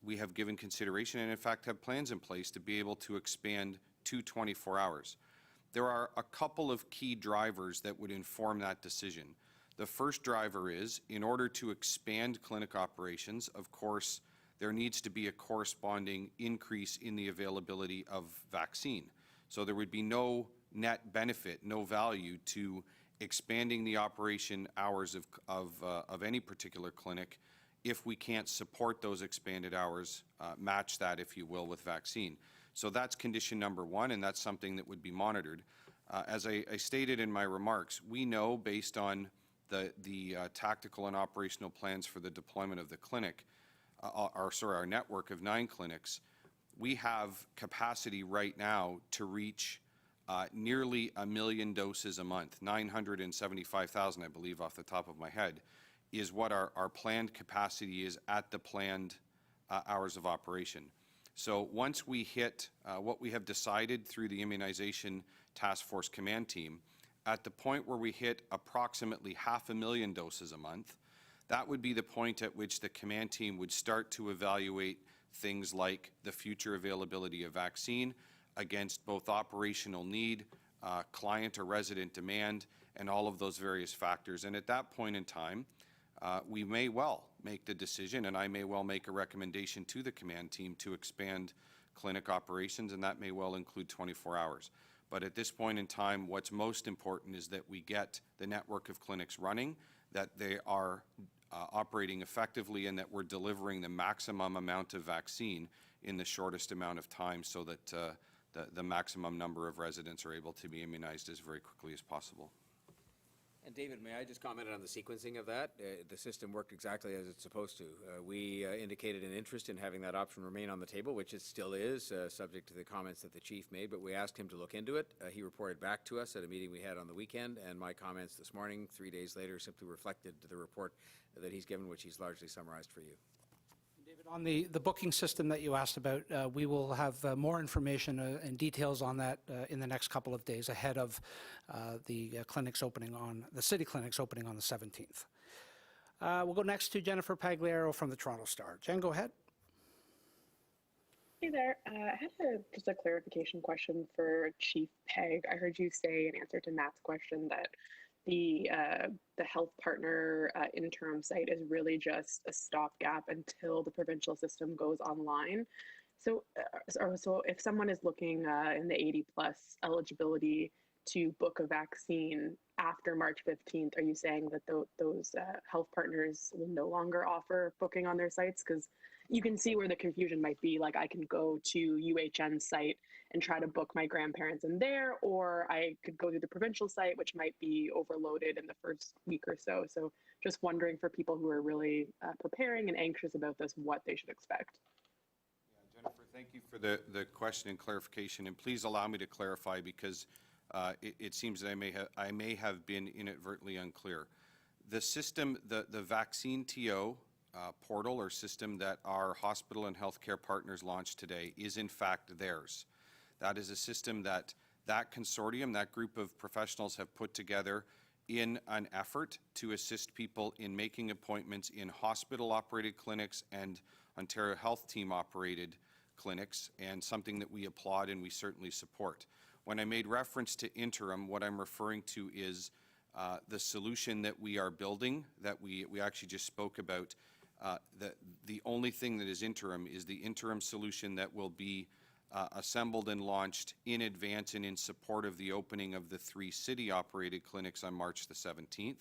we have given consideration and in fact have plans in place to be able to expand to 24 hours. There are a couple of key drivers that would inform that decision. The first driver is, in order to expand clinic operations, of course, there needs to be a corresponding increase in the availability of vaccine. So there would be no net benefit, no value to expanding the operation hours of any particular clinic if we can't support those expanded hours, match that, if you will, with vaccine. So that's condition number one, and that's something that would be monitored. As I stated in my remarks, we know based on the tactical and operational plans for the deployment of the clinic, our network of 9 clinics, we have capacity right now to reach nearly 1 million doses a month, 975,000, I believe, off the top of my head, is what our planned capacity is at the planned hours of operation. So once we hit what we have decided through the Immunization Task Force Command Team, at the point where we hit approximately 500,000 doses a month, that would be the point at which the command team would start to evaluate things like the future availability of vaccine against both operational need, client or resident demand, and all of those various factors. And at that point in time, we may well make the decision, and I may well make a recommendation to the command team to expand clinic operations, and that may well include 24 hours. But at this point in time, what's most important is that we get the network of clinics running, that they are operating effectively, and that we're delivering the maximum amount of vaccine in the shortest amount of time so that the maximum number of residents are able to be immunized as very quickly as possible. And David, may I just comment on the sequencing of that? The system worked exactly as it's supposed to. We indicated an interest in having that option remain on the table, which it still is, subject to the comments that the chief made, but we asked him to look into it. He reported back to us at a meeting we had on the weekend, and my comments this morning, 3 days later, simply reflected the report that he's given, which he's largely summarized for you. David, on the booking system that you asked about, we will have more information and details on that in the next couple of days ahead of the clinics opening on, the city clinics opening on the 17th. We'll go next to Jennifer Pagliaro from the Toronto Star. Jen, go ahead. Hey there. I had just a clarification question for Chief Pegg. I heard you say in answer to Matt's question that the health partner interim site is really just a stopgap until the provincial system goes online. So if someone is looking in the 80+ eligibility to book a vaccine after March 15th, are you saying that those health partners will no longer offer booking on their sites? Because you can see where the confusion might be. Like, I can go to UHN's site and try to book my grandparents in there, or I could go to the provincial site, which might be overloaded in the first week or so. So just wondering for people who are really preparing and anxious about this, what they should expect. Yeah, Jennifer, thank you for the question and clarification. And please allow me to clarify, because it seems that I may have been inadvertently unclear. The system, the Vaccine TO portal or system that our hospital and healthcare partners launched today is in fact theirs. That is a system that consortium, that group of professionals have put together in an effort to assist people in making appointments in hospital-operated clinics and Ontario Health Team-operated clinics, and something that we applaud and we certainly support. When I made reference to interim, what I'm referring to is the solution that we are building, that we actually just spoke about. The only thing that is interim is the interim solution that will be assembled and launched in advance and in support of the opening of the 3 city-operated clinics on March the 17th.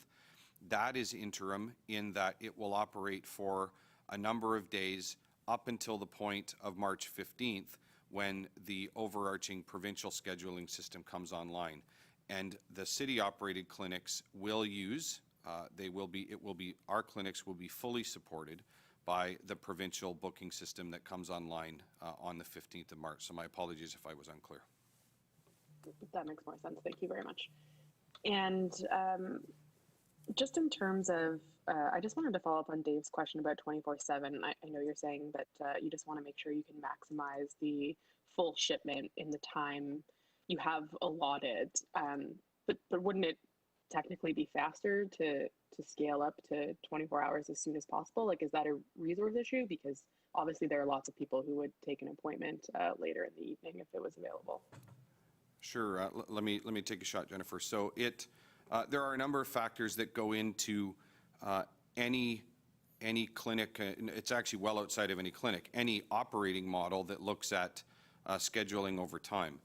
That is interim in that it will operate for a number of days up until the point of March 15th, when the overarching provincial scheduling system comes online. And the city-operated clinics will use, our clinics will be fully supported by the provincial booking system that comes online on the 15th of March. So my apologies if I was unclear. That makes more sense. Thank you very much. And just in terms of, I just wanted to follow up on Dave's question about 24/7. I know you're saying that you just want to make sure you can maximize the full shipment in the time you have allotted. But wouldn't it technically be faster to scale up to 24 hours as soon as possible? Like, is that a resource issue? Because obviously there are lots of people who would take an appointment later in the evening if it was available. Sure. Let me take a shot, Jennifer. So there are a number of factors that go into any clinic. It's actually well outside of any clinic. Any operating model that looks at scheduling over time.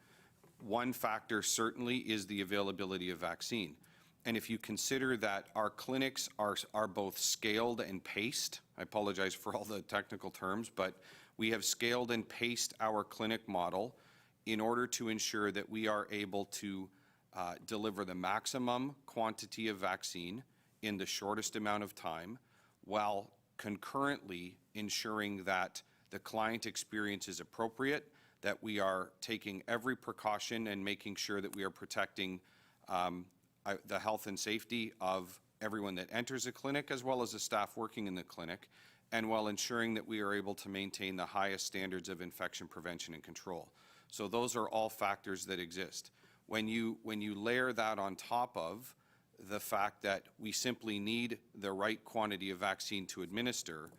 One factor certainly is the availability of vaccine. And if you consider that our clinics are both scaled and paced, I apologize for all the technical terms, but we have scaled and paced our clinic model in order to ensure that we are able to deliver the maximum quantity of vaccine in the shortest amount of time, while concurrently ensuring that the client experience is appropriate, that we are taking every precaution and making sure that we are protecting the health and safety of everyone that enters a clinic, as well as the staff working in the clinic, and while ensuring that we are able to maintain the highest standards of infection prevention and control. So those are all factors that exist. When you layer that on top of the fact that we simply need the right quantity of vaccine to administer,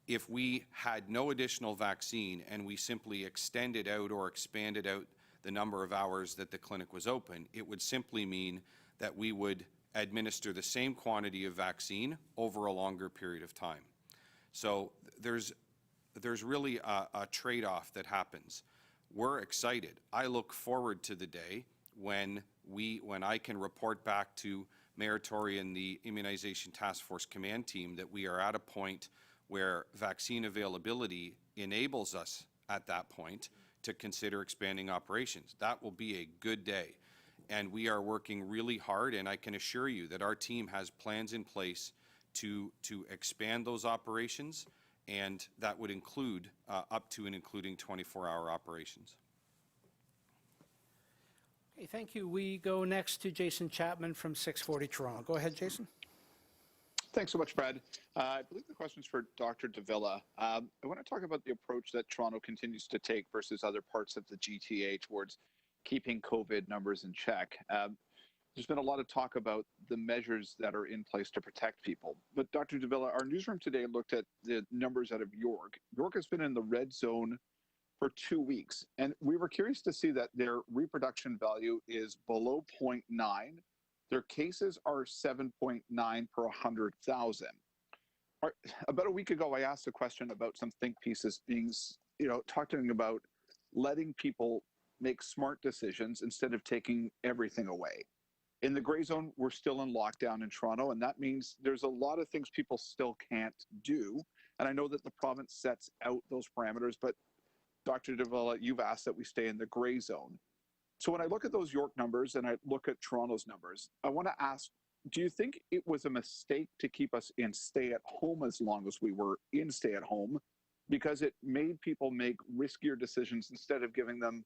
if we had no additional vaccine and we simply extended out or expanded out the number of hours that the clinic was open, it would simply mean that we would administer the same quantity of vaccine over a longer period of time. So there's really a trade-off that happens. We're excited. I look forward to the day when I can report back to Mayor Tory and the Immunization Task Force Command Team that we are at a point where vaccine availability enables us at that point to consider expanding operations. That will be a good day. And we are working really hard, and I can assure you that our team has plans in place to expand those operations, and that would include up to and including 24-hour operations. Okay, thank you. We go next to Jason Chapman from 640 Toronto. Go ahead, Jason. Thanks so much, Brad. I believe the question is for Dr. Davila. I want to talk about the approach that Toronto continues to take versus other parts of the GTA towards keeping COVID numbers in check. There's been a lot of talk about the measures that are in place to protect people. But Dr. Davila, our newsroom today looked at the numbers out of York. York has been in the red zone for 2 weeks, and we were curious to see that their reproduction value is below 0.9. Their cases are 7.9 per 100,000. About a week ago, I asked a question about some think pieces being, talking about letting people make smart decisions instead of taking everything away. In the gray zone, we're still in lockdown in Toronto, and that means there's a lot of things people still can't do. And I know that the province sets out those parameters, but Dr. Davila, you've asked that we stay in the gray zone. So when I look at those York numbers and I look at Toronto's numbers, I want to ask, do you think it was a mistake to keep us in stay at home as long as we were in stay at home, because it made people make riskier decisions instead of giving them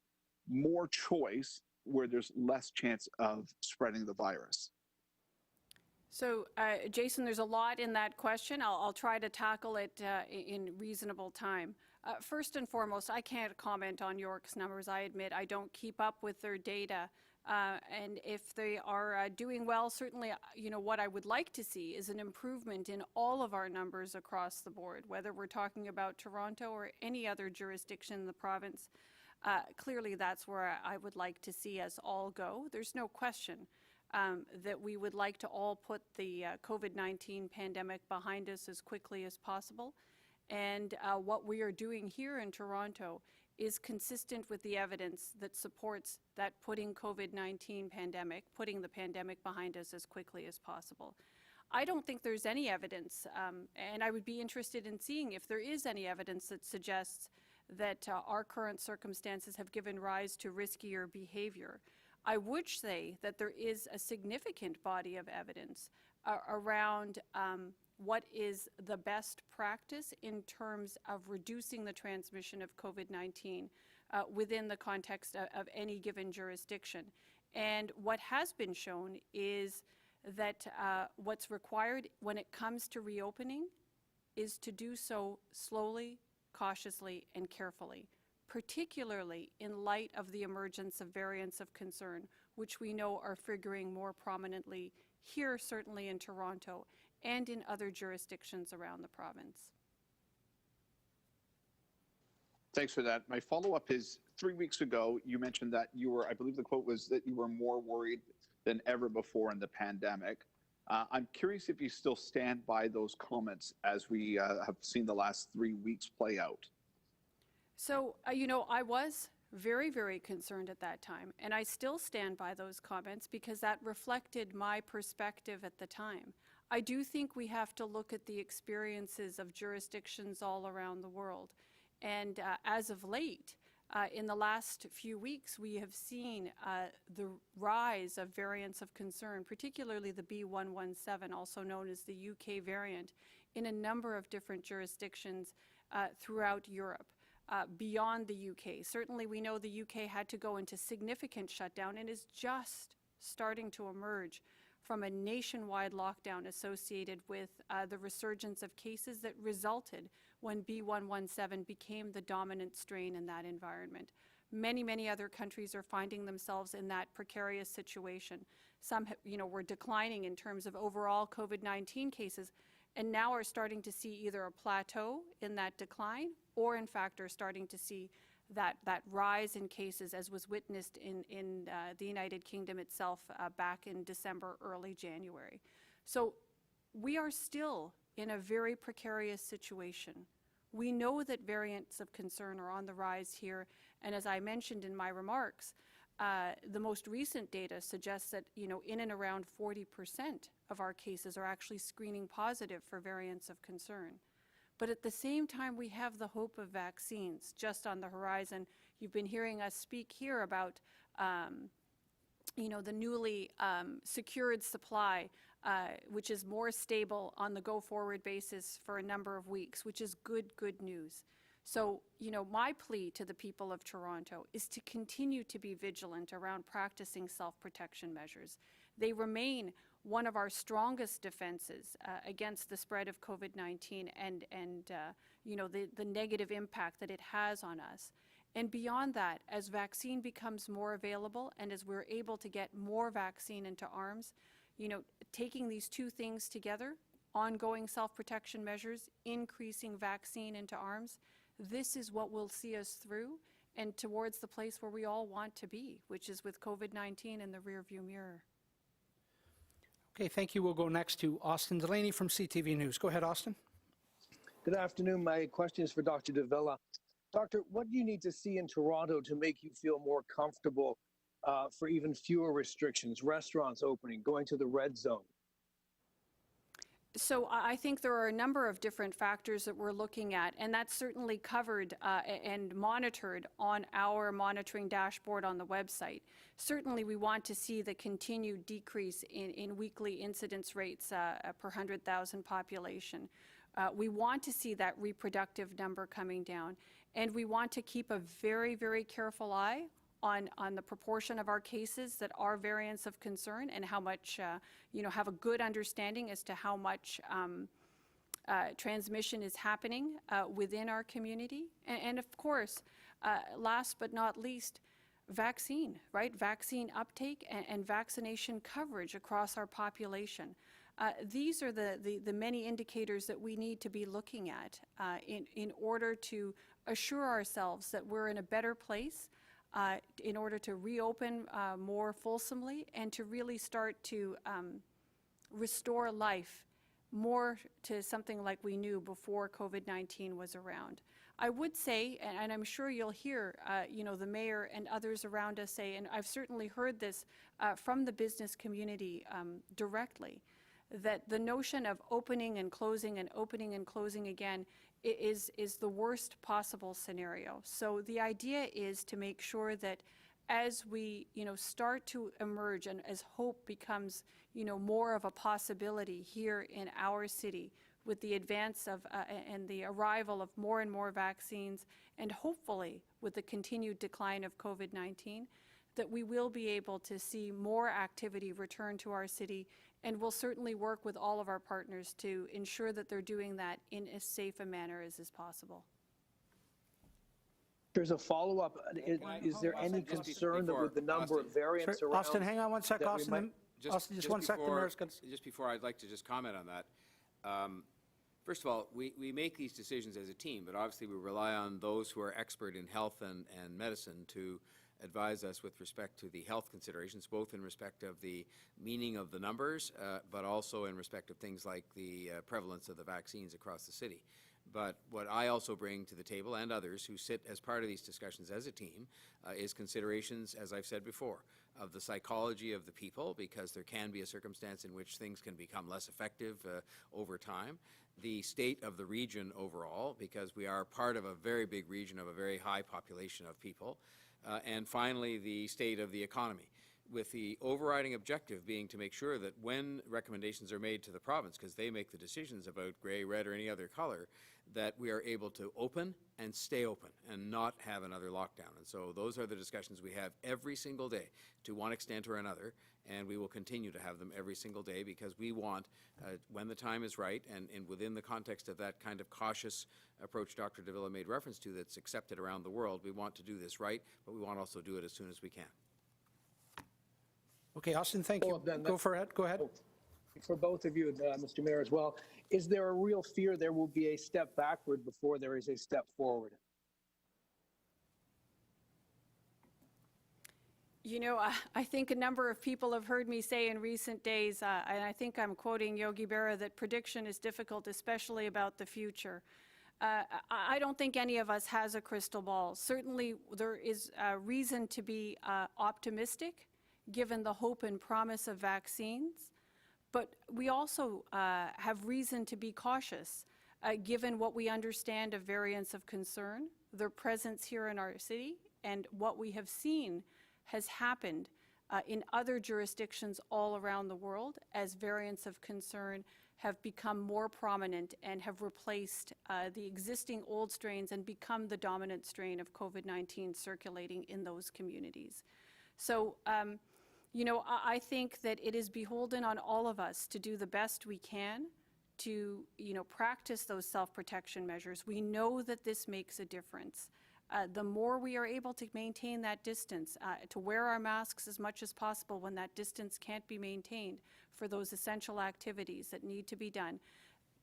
more choice where there's less chance of spreading the virus? So, Jason, there's a lot in that question. I'll try to tackle it in reasonable time. First and foremost, I can't comment on York's numbers. I admit I don't keep up with their data. And if they are doing well, certainly, what I would like to see is an improvement in all of our numbers across the board, whether we're talking about Toronto or any other jurisdiction in the province. Clearly, that's where I would like to see us all go. There's no question that we would like to all put the COVID-19 pandemic behind us as quickly as possible. And what we are doing here in Toronto is consistent with the evidence that supports that putting COVID-19 pandemic, putting the pandemic behind us as quickly as possible. I don't think there's any evidence, and I would be interested in seeing if there is any evidence that suggests that our current circumstances have given rise to riskier behavior. I would say that there is a significant body of evidence around what is the best practice in terms of reducing the transmission of COVID-19 within the context of any given jurisdiction. And what has been shown is that what's required when it comes to reopening is to do so slowly, cautiously, and carefully, particularly in light of the emergence of variants of concern, which we know are figuring more prominently here, certainly in Toronto, and in other jurisdictions around the province. Thanks for that. My follow-up is, 3 weeks ago, you mentioned that you were, I believe the quote was that you were more worried than ever before in the pandemic. I'm curious if you still stand by those comments as we have seen the last 3 weeks play out. So, I was very, very concerned at that time. And I still stand by those comments because that reflected my perspective at the time. I do think we have to look at the experiences of jurisdictions all around the world. And as of late, in the last few weeks, we have seen the rise of variants of concern, particularly the B117, also known as the UK variant, in a number of different jurisdictions throughout Europe. Beyond the UK. Certainly we know the UK had to go into significant shutdown and is just starting to emerge from a nationwide lockdown associated with the resurgence of cases that resulted when B117 became the dominant strain in that environment. Many, many other countries are finding themselves in that precarious situation. Some, were declining in terms of overall COVID-19 cases, and now are starting to see either a plateau in that decline or in fact are starting to see that rise in cases as was witnessed in the United Kingdom itself back in December, early January. So we are still in a very precarious situation. We know that variants of concern are on the rise here, and as I mentioned in my remarks, the most recent data suggests that, in and around 40% of our cases are actually screening positive for variants of concern. But at the same time, we have the hope of vaccines just on the horizon. You've been hearing us speak here about, the newly secured supply, which is more stable on the go-forward basis for a number of weeks, which is good news. So, my plea to the people of Toronto is to continue to be vigilant around practicing self-protection measures. They remain one of our strongest defenses against the spread of COVID-19 and the negative impact that it has on us. And beyond that, as vaccine becomes more available and as we're able to get more vaccine into arms, taking these two things together, ongoing self-protection measures, increasing vaccine into arms, this is what will see us through and towards the place where we all want to be, which is with COVID-19 in the rearview mirror. Okay, thank you. We'll go next to Austin Delaney from CTV News. Go ahead, Austin. Good afternoon. My question is for Dr. Davila. Doctor, what do you need to see in Toronto to make you feel more comfortable for even fewer restrictions, restaurants opening, going to the red zone? So I think there are a number of different factors that we're looking at, and that's certainly covered and monitored on our monitoring dashboard on the website. Certainly we want to see the continued decrease in weekly incidence rates per 100,000 population. We want to see that reproductive number coming down, and we want to keep a very, very careful eye on the proportion of our cases that are variants of concern and how much, have a good understanding as to how much transmission is happening within our community. And of course, last but not least, vaccine, right? Vaccine uptake and vaccination coverage across our population. These are the many indicators that we need to be looking at in order to assure ourselves that we're in a better place in order to reopen more fulsomely and to really start to restore life more to something like we knew before COVID-19 was around. I would say, and I'm sure you'll hear, the mayor and others around us say, and I've certainly heard this from the business community directly, that the notion of opening and closing and opening and closing again is the worst possible scenario. So the idea is to make sure that as we, start to emerge and as hope becomes, more of a possibility here in our city with the advance of and the arrival of more and more vaccines, and hopefully with the continued decline of COVID-19, that we will be able to see more activity return to our city, and we'll certainly work with all of our partners to ensure that they're doing that in as safe a manner as is possible. There's a follow-up. Is there any concern that with the number of variants around? Austin, hang on one sec, Austin. Austin, just one sec. The mayor's gonna... Just before, I'd like to just comment on that. First of all, we make these decisions as a team, but obviously we rely on those who are expert in health and medicine to advise us with respect to the health considerations, both in respect of the meaning of the numbers, but also in respect of things like the prevalence of the vaccines across the city. But what I also bring to the table, and others who sit as part of these discussions as a team, is considerations, as I've said before, of the psychology of the people, because there can be a circumstance in which things can become less effective over time. The state of the region overall, because we are part of a very big region of a very high population of people. And finally, the state of the economy, with the overriding objective being to make sure that when recommendations are made to the province, because they make the decisions about gray, red, or any other color, that we are able to open and stay open and not have another lockdown. And so those are the discussions we have every single day to one extent or another, and we will continue to have them every single day because we want, when the time is right, and within the context of that kind of cautious approach Dr. Davila made reference to that's accepted around the world, we want to do this right, but we want to also do it as soon as we can. Okay, Austin, thank you. Go ahead. For both of you, Mr. Mayor, as well, is there a real fear there will be a step backward before there is a step forward? You know, I think a number of people have heard me say in recent days, and I think I'm quoting Yogi Berra, that prediction is difficult, especially about the future. I don't think any of us has a crystal ball. Certainly, there is reason to be optimistic, given the hope and promise of vaccines. But we also have reason to be cautious, given what we understand of variants of concern, their presence here in our city, and what we have seen has happened in other jurisdictions all around the world as variants of concern have become more prominent and have replaced the existing old strains and become the dominant strain of COVID-19 circulating in those communities. So, you know, I think that it is beholden on all of us to do the best we can to, you know, practice those self-protection measures. We know that this makes a difference. The more we are able to maintain that distance, to wear our masks as much as possible when that distance can't be maintained for those essential activities that need to be done,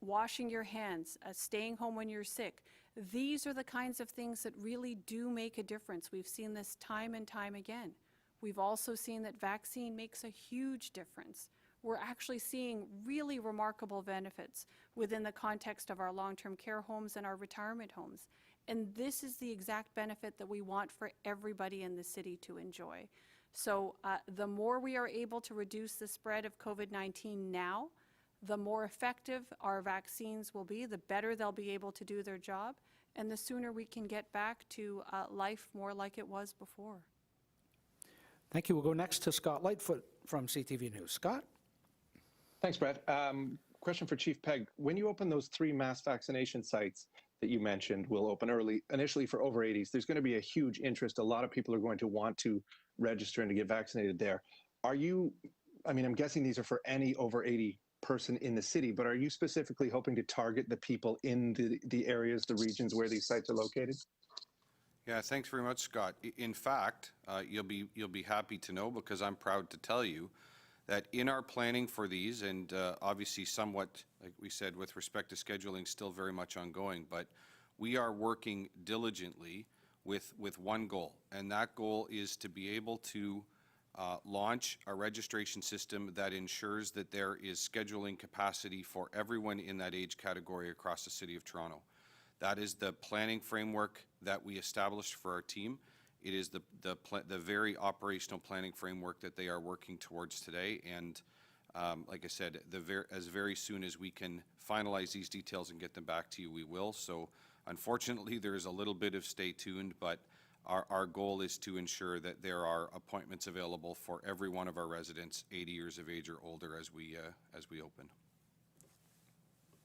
washing your hands, staying home when you're sick, these are the kinds of things that really do make a difference. We've seen this time and time again. We've also seen that vaccine makes a huge difference. We're actually seeing really remarkable benefits within the context of our long-term care homes and our retirement homes. And this is the exact benefit that we want for everybody in the city to enjoy. So the more we are able to reduce the spread of COVID-19 now, the more effective our vaccines will be, the better they'll be able to do their job, and the sooner we can get back to life more like it was before. Thank you. We'll go next to Scott Lightfoot from CTV News. Scott? Thanks, Brad. Question for Chief Pegg. When you open those 3 mass vaccination sites that you mentioned will open initially for over 80s, there's going to be a huge interest. A lot of people are going to want to register and to get vaccinated there. Are you, I mean, I'm guessing these are for any over 80 person in the city, but are you specifically hoping to target the people in the areas, the regions where these sites are located? Yeah, thanks very much, Scott. In fact, you'll be happy to know, because I'm proud to tell you that in our planning for these, and obviously somewhat, like we said, with respect to scheduling, still very much ongoing, but we are working diligently with one goal, and that goal is to be able to launch a registration system that ensures that there is scheduling capacity for everyone in that age category across the City of Toronto. That is the planning framework that we established for our team. It is the very operational planning framework that they are working towards today. And like I said, as very soon as we can finalize these details and get them back to you, we will. So unfortunately, there is a little bit of stay tuned, but our goal is to ensure that there are appointments available for every one of our residents 80 years of age or older as we open.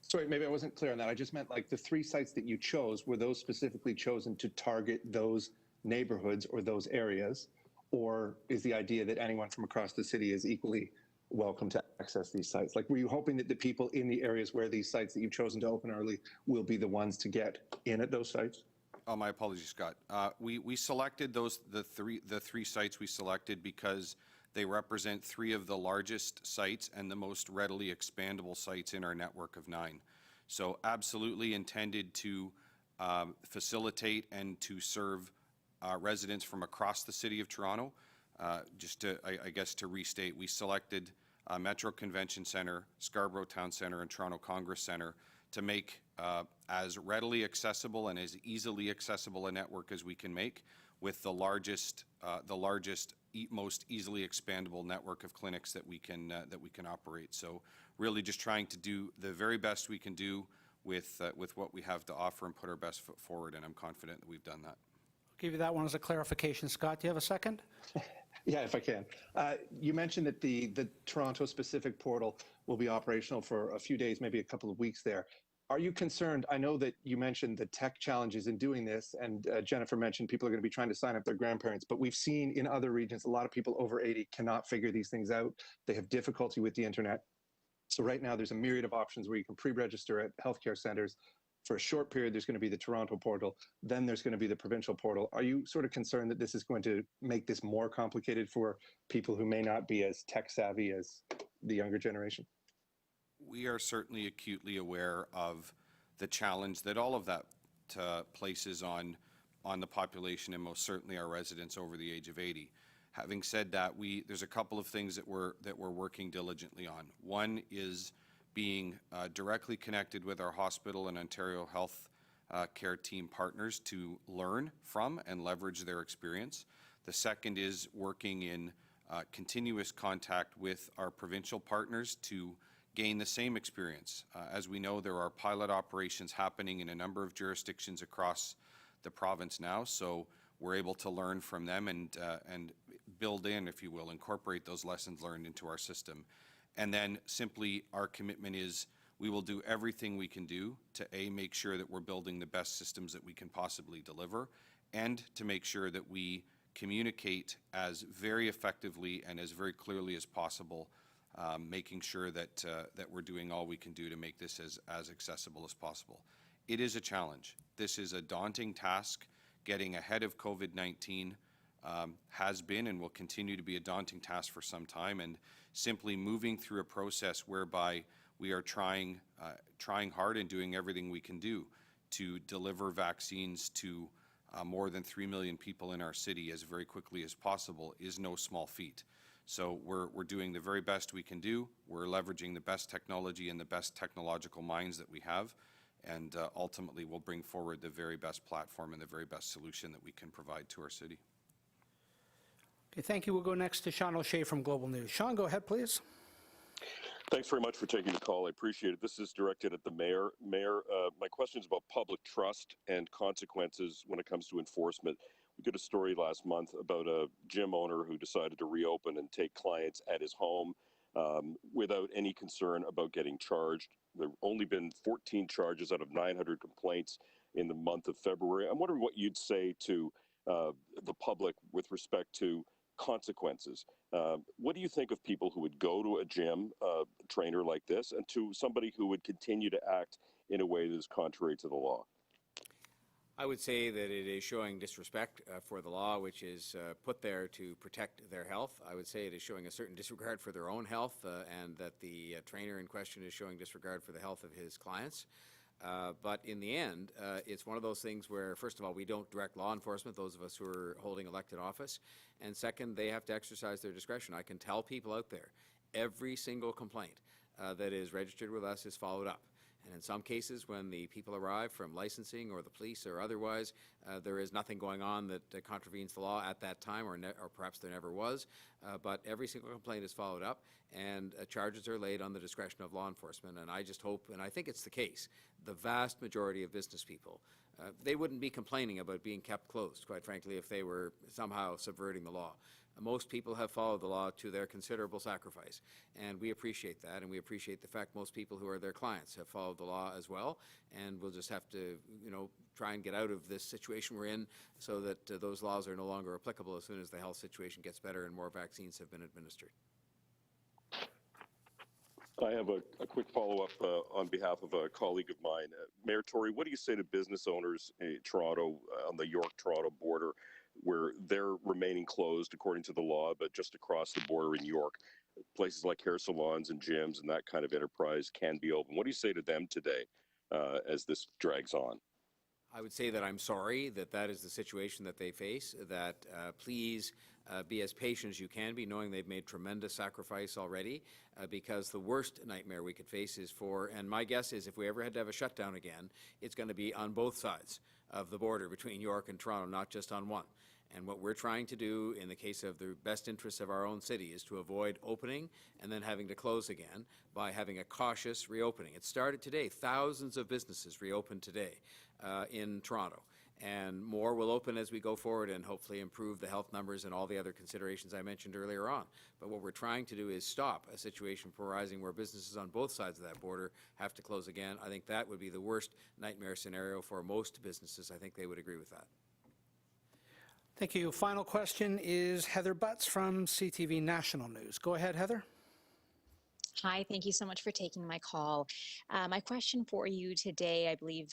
Sorry, maybe I wasn't clear on that. I just meant like the 3 sites that you chose, were those specifically chosen to target those neighborhoods or those areas? Or is the idea that anyone from across the city is equally welcome to access these sites? Like, were you hoping that the people in the areas where these sites that you've chosen to open early will be the ones to get in at those sites? Oh, my apologies, Scott. We selected the three sites we selected because they represent 3 of the largest sites and the most readily expandable sites in our network of 9. So absolutely intended to facilitate and to serve residents from across the City of Toronto. Just to, I guess, to restate, we selected Metro Convention Centre, Scarborough Town Centre, and Toronto Congress Centre to make as readily accessible and as easily accessible a network as we can make, with the largest, most easily expandable network of clinics that we can operate. So really just trying to do the very best we can do with what we have to offer and put our best foot forward, and I'm confident that we've done that. I'll give you that one as a clarification. Scott, do you have a second? Yeah, if I can. You mentioned that the Toronto-specific portal will be operational for a few days, maybe a couple of weeks there. Are you concerned? I know that you mentioned the tech challenges in doing this, and Jennifer mentioned people are going to be trying to sign up their grandparents, but we've seen in other regions, a lot of people over 80 cannot figure these things out. They have difficulty with the internet. So right now, there's a myriad of options where you can pre-register at healthcare centers. For a short period, there's going to be the Toronto portal. Then there's going to be the provincial portal. Are you sort of concerned that this is going to make this more complicated for people who may not be as tech savvy as the younger generation? We are certainly acutely aware of the challenge that all of that places on the population, and most certainly our residents over the age of 80. Having said that, there's a couple of things that we're working diligently on. One is being directly connected with our hospital and Ontario Health Care team partners to learn from and leverage their experience. The second is working in continuous contact with our provincial partners to gain the same experience. As we know, there are pilot operations happening in a number of jurisdictions across the province now, so we're able to learn from them and build in, if you will, incorporate those lessons learned into our system. And then simply our commitment is we will do everything we can do to make sure that we're building the best systems that we can possibly deliver, and to make sure that we communicate as very effectively and as very clearly as possible, making sure that we're doing all we can do to make this as accessible as possible. It is a challenge. This is a daunting task. Getting ahead of COVID-19 has been and will continue to be a daunting task for some time, and simply moving through a process whereby we are trying hard and doing everything we can do to deliver vaccines to more than 3 million people in our city as very quickly as possible is no small feat. So we're doing the very best we can do. We're leveraging the best technology and the best technological minds that we have, and ultimately we'll bring forward the very best platform and the very best solution that we can provide to our city. Okay, thank you. We'll go next to Sean O'Shea from Global News. Sean, go ahead, please. Thanks very much for taking the call. I appreciate it. This is directed at the mayor. Mayor, my question is about public trust and consequences when it comes to enforcement. We did a story last month about a gym owner who decided to reopen and take clients at his home without any concern about getting charged. There have only been 14 charges out of 900 complaints in the month of February. I'm wondering what you'd say to the public with respect to consequences. What do you think of people who would go to a gym trainer like this, and to somebody who would continue to act in a way that is contrary to the law? I would say that it is showing disrespect for the law, which is put there to protect their health. I would say it is showing a certain disregard for their own health, and that the trainer in question is showing disregard for the health of his clients. But in the end, it's one of those things where, first of all, we don't direct law enforcement, those of us who are holding elected office. And second, they have to exercise their discretion. I can tell people out there, every single complaint that is registered with us is followed up. And in some cases, when the people arrive from licensing or the police or otherwise, there is nothing going on that contravenes the law at that time, or perhaps there never was. But every single complaint is followed up, and charges are laid on the discretion of law enforcement. And I just hope, and I think it's the case, the vast majority of business people, they wouldn't be complaining about being kept closed, quite frankly, if they were somehow subverting the law. Most people have followed the law to their considerable sacrifice, and we appreciate that, and we appreciate the fact most people who are their clients have followed the law as well, and we'll just have to, try and get out of this situation we're in so that those laws are no longer applicable as soon as the health situation gets better and more vaccines have been administered. I have a quick follow-up on behalf of a colleague of mine. Mayor Tory, what do you say to business owners in Toronto, on the York-Toronto border, where they're remaining closed according to the law, but just across the border in York, places like hair salons and gyms and that kind of enterprise can be open? What do you say to them today as this drags on? I would say that I'm sorry that that is the situation that they face, that please be as patient as you can be, knowing they've made tremendous sacrifice already, because the worst nightmare we could face is for, and my guess is if we ever had to have a shutdown again, it's going to be on both sides of the border between York and Toronto, not just on one. And what we're trying to do in the case of the best interests of our own city is to avoid opening and then having to close again by having a cautious reopening. It started today. Thousands of businesses reopened today in Toronto. And more will open as we go forward and hopefully improve the health numbers and all the other considerations I mentioned earlier on. But what we're trying to do is stop a situation arising where businesses on both sides of that border have to close again. I think that would be the worst nightmare scenario for most businesses. I think they would agree with that. Thank you. Final question is Heather Butts from CTV National News. Go ahead, Heather. Hi, thank you so much for taking my call. My question for you today, I believe,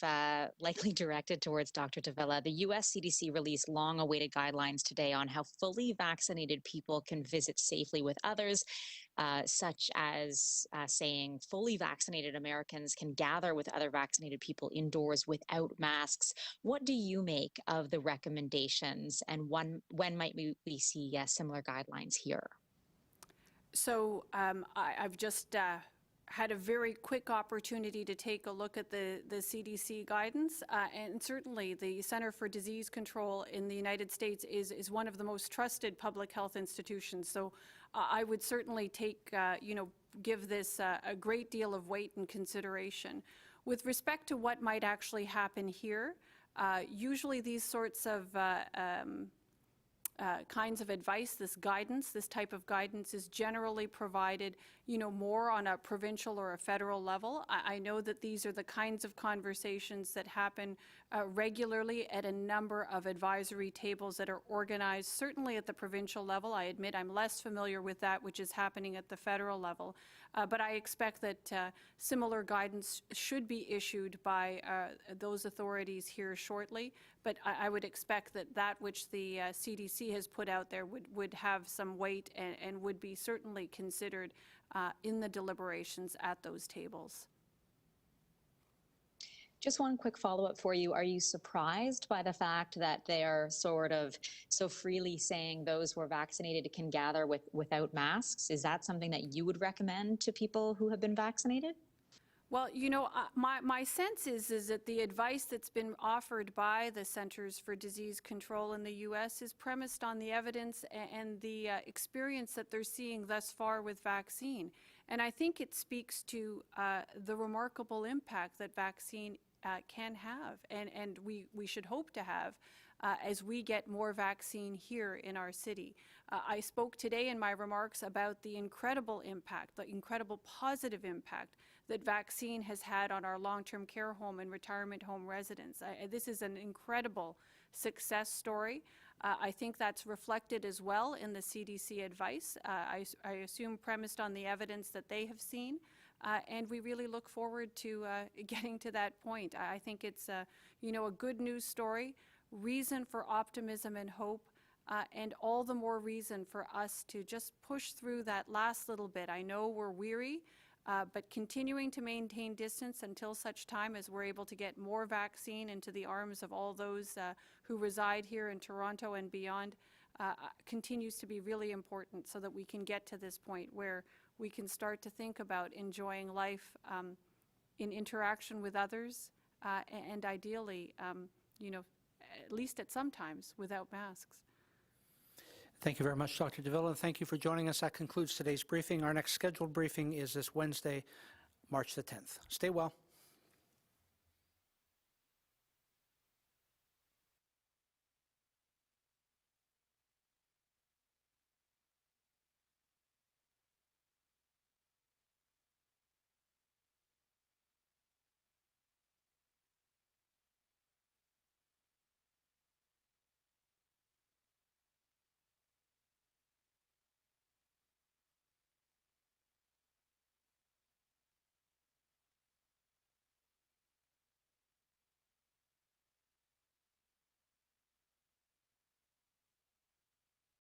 likely directed towards Dr. Davila. The U.S. CDC released long-awaited guidelines today on how fully vaccinated people can visit safely with others, such as saying fully vaccinated Americans can gather with other vaccinated people indoors without masks. What do you make of the recommendations, and when might we see similar guidelines here? So I've just had a very quick opportunity to take a look at the CDC guidance, and certainly the Center for Disease Control in the United States is one of the most trusted public health institutions. So I would certainly take, give this a great deal of weight and consideration. With respect to what might actually happen here, usually these sorts of kinds of advice, this guidance, this type of guidance is generally provided, more on a provincial or a federal level. I know that these are the kinds of conversations that happen regularly at a number of advisory tables that are organized, certainly at the provincial level. I admit I'm less familiar with that, which is happening at the federal level. But I expect that similar guidance should be issued by those authorities here shortly. But I would expect that that which the CDC has put out there would have some weight and would be certainly considered in the deliberations at those tables. Just one quick follow-up for you. Are you surprised by the fact that they're sort of so freely saying those who are vaccinated can gather without masks? Is that something that you would recommend to people who have been vaccinated? Well, my sense is that the advice that's been offered by the Centers for Disease Control in the U.S. is premised on the evidence and the experience that they're seeing thus far with vaccine. And I think it speaks to the remarkable impact that vaccine can have, and we should hope to have as we get more vaccine here in our city. I spoke today in my remarks about the incredible impact, the incredible positive impact that vaccine has had on our long-term care home and retirement home residents. This is an incredible success story. I think that's reflected as well in the CDC advice. I assume premised on the evidence that they have seen. And we really look forward to getting to that point. I think it's a good news story, reason for optimism and hope, and all the more reason for us to just push through that last little bit. I know we're weary, but continuing to maintain distance until such time as we're able to get more vaccine into the arms of all those who reside here in Toronto and beyond continues to be really important, so that we can get to this point where we can start to think about enjoying life in interaction with others, and ideally, at least at some times, without masks. Thank you very much, Dr. Davila. Thank you for joining us. That concludes today's briefing. Our next scheduled briefing is this Wednesday, March the 10th. Stay well.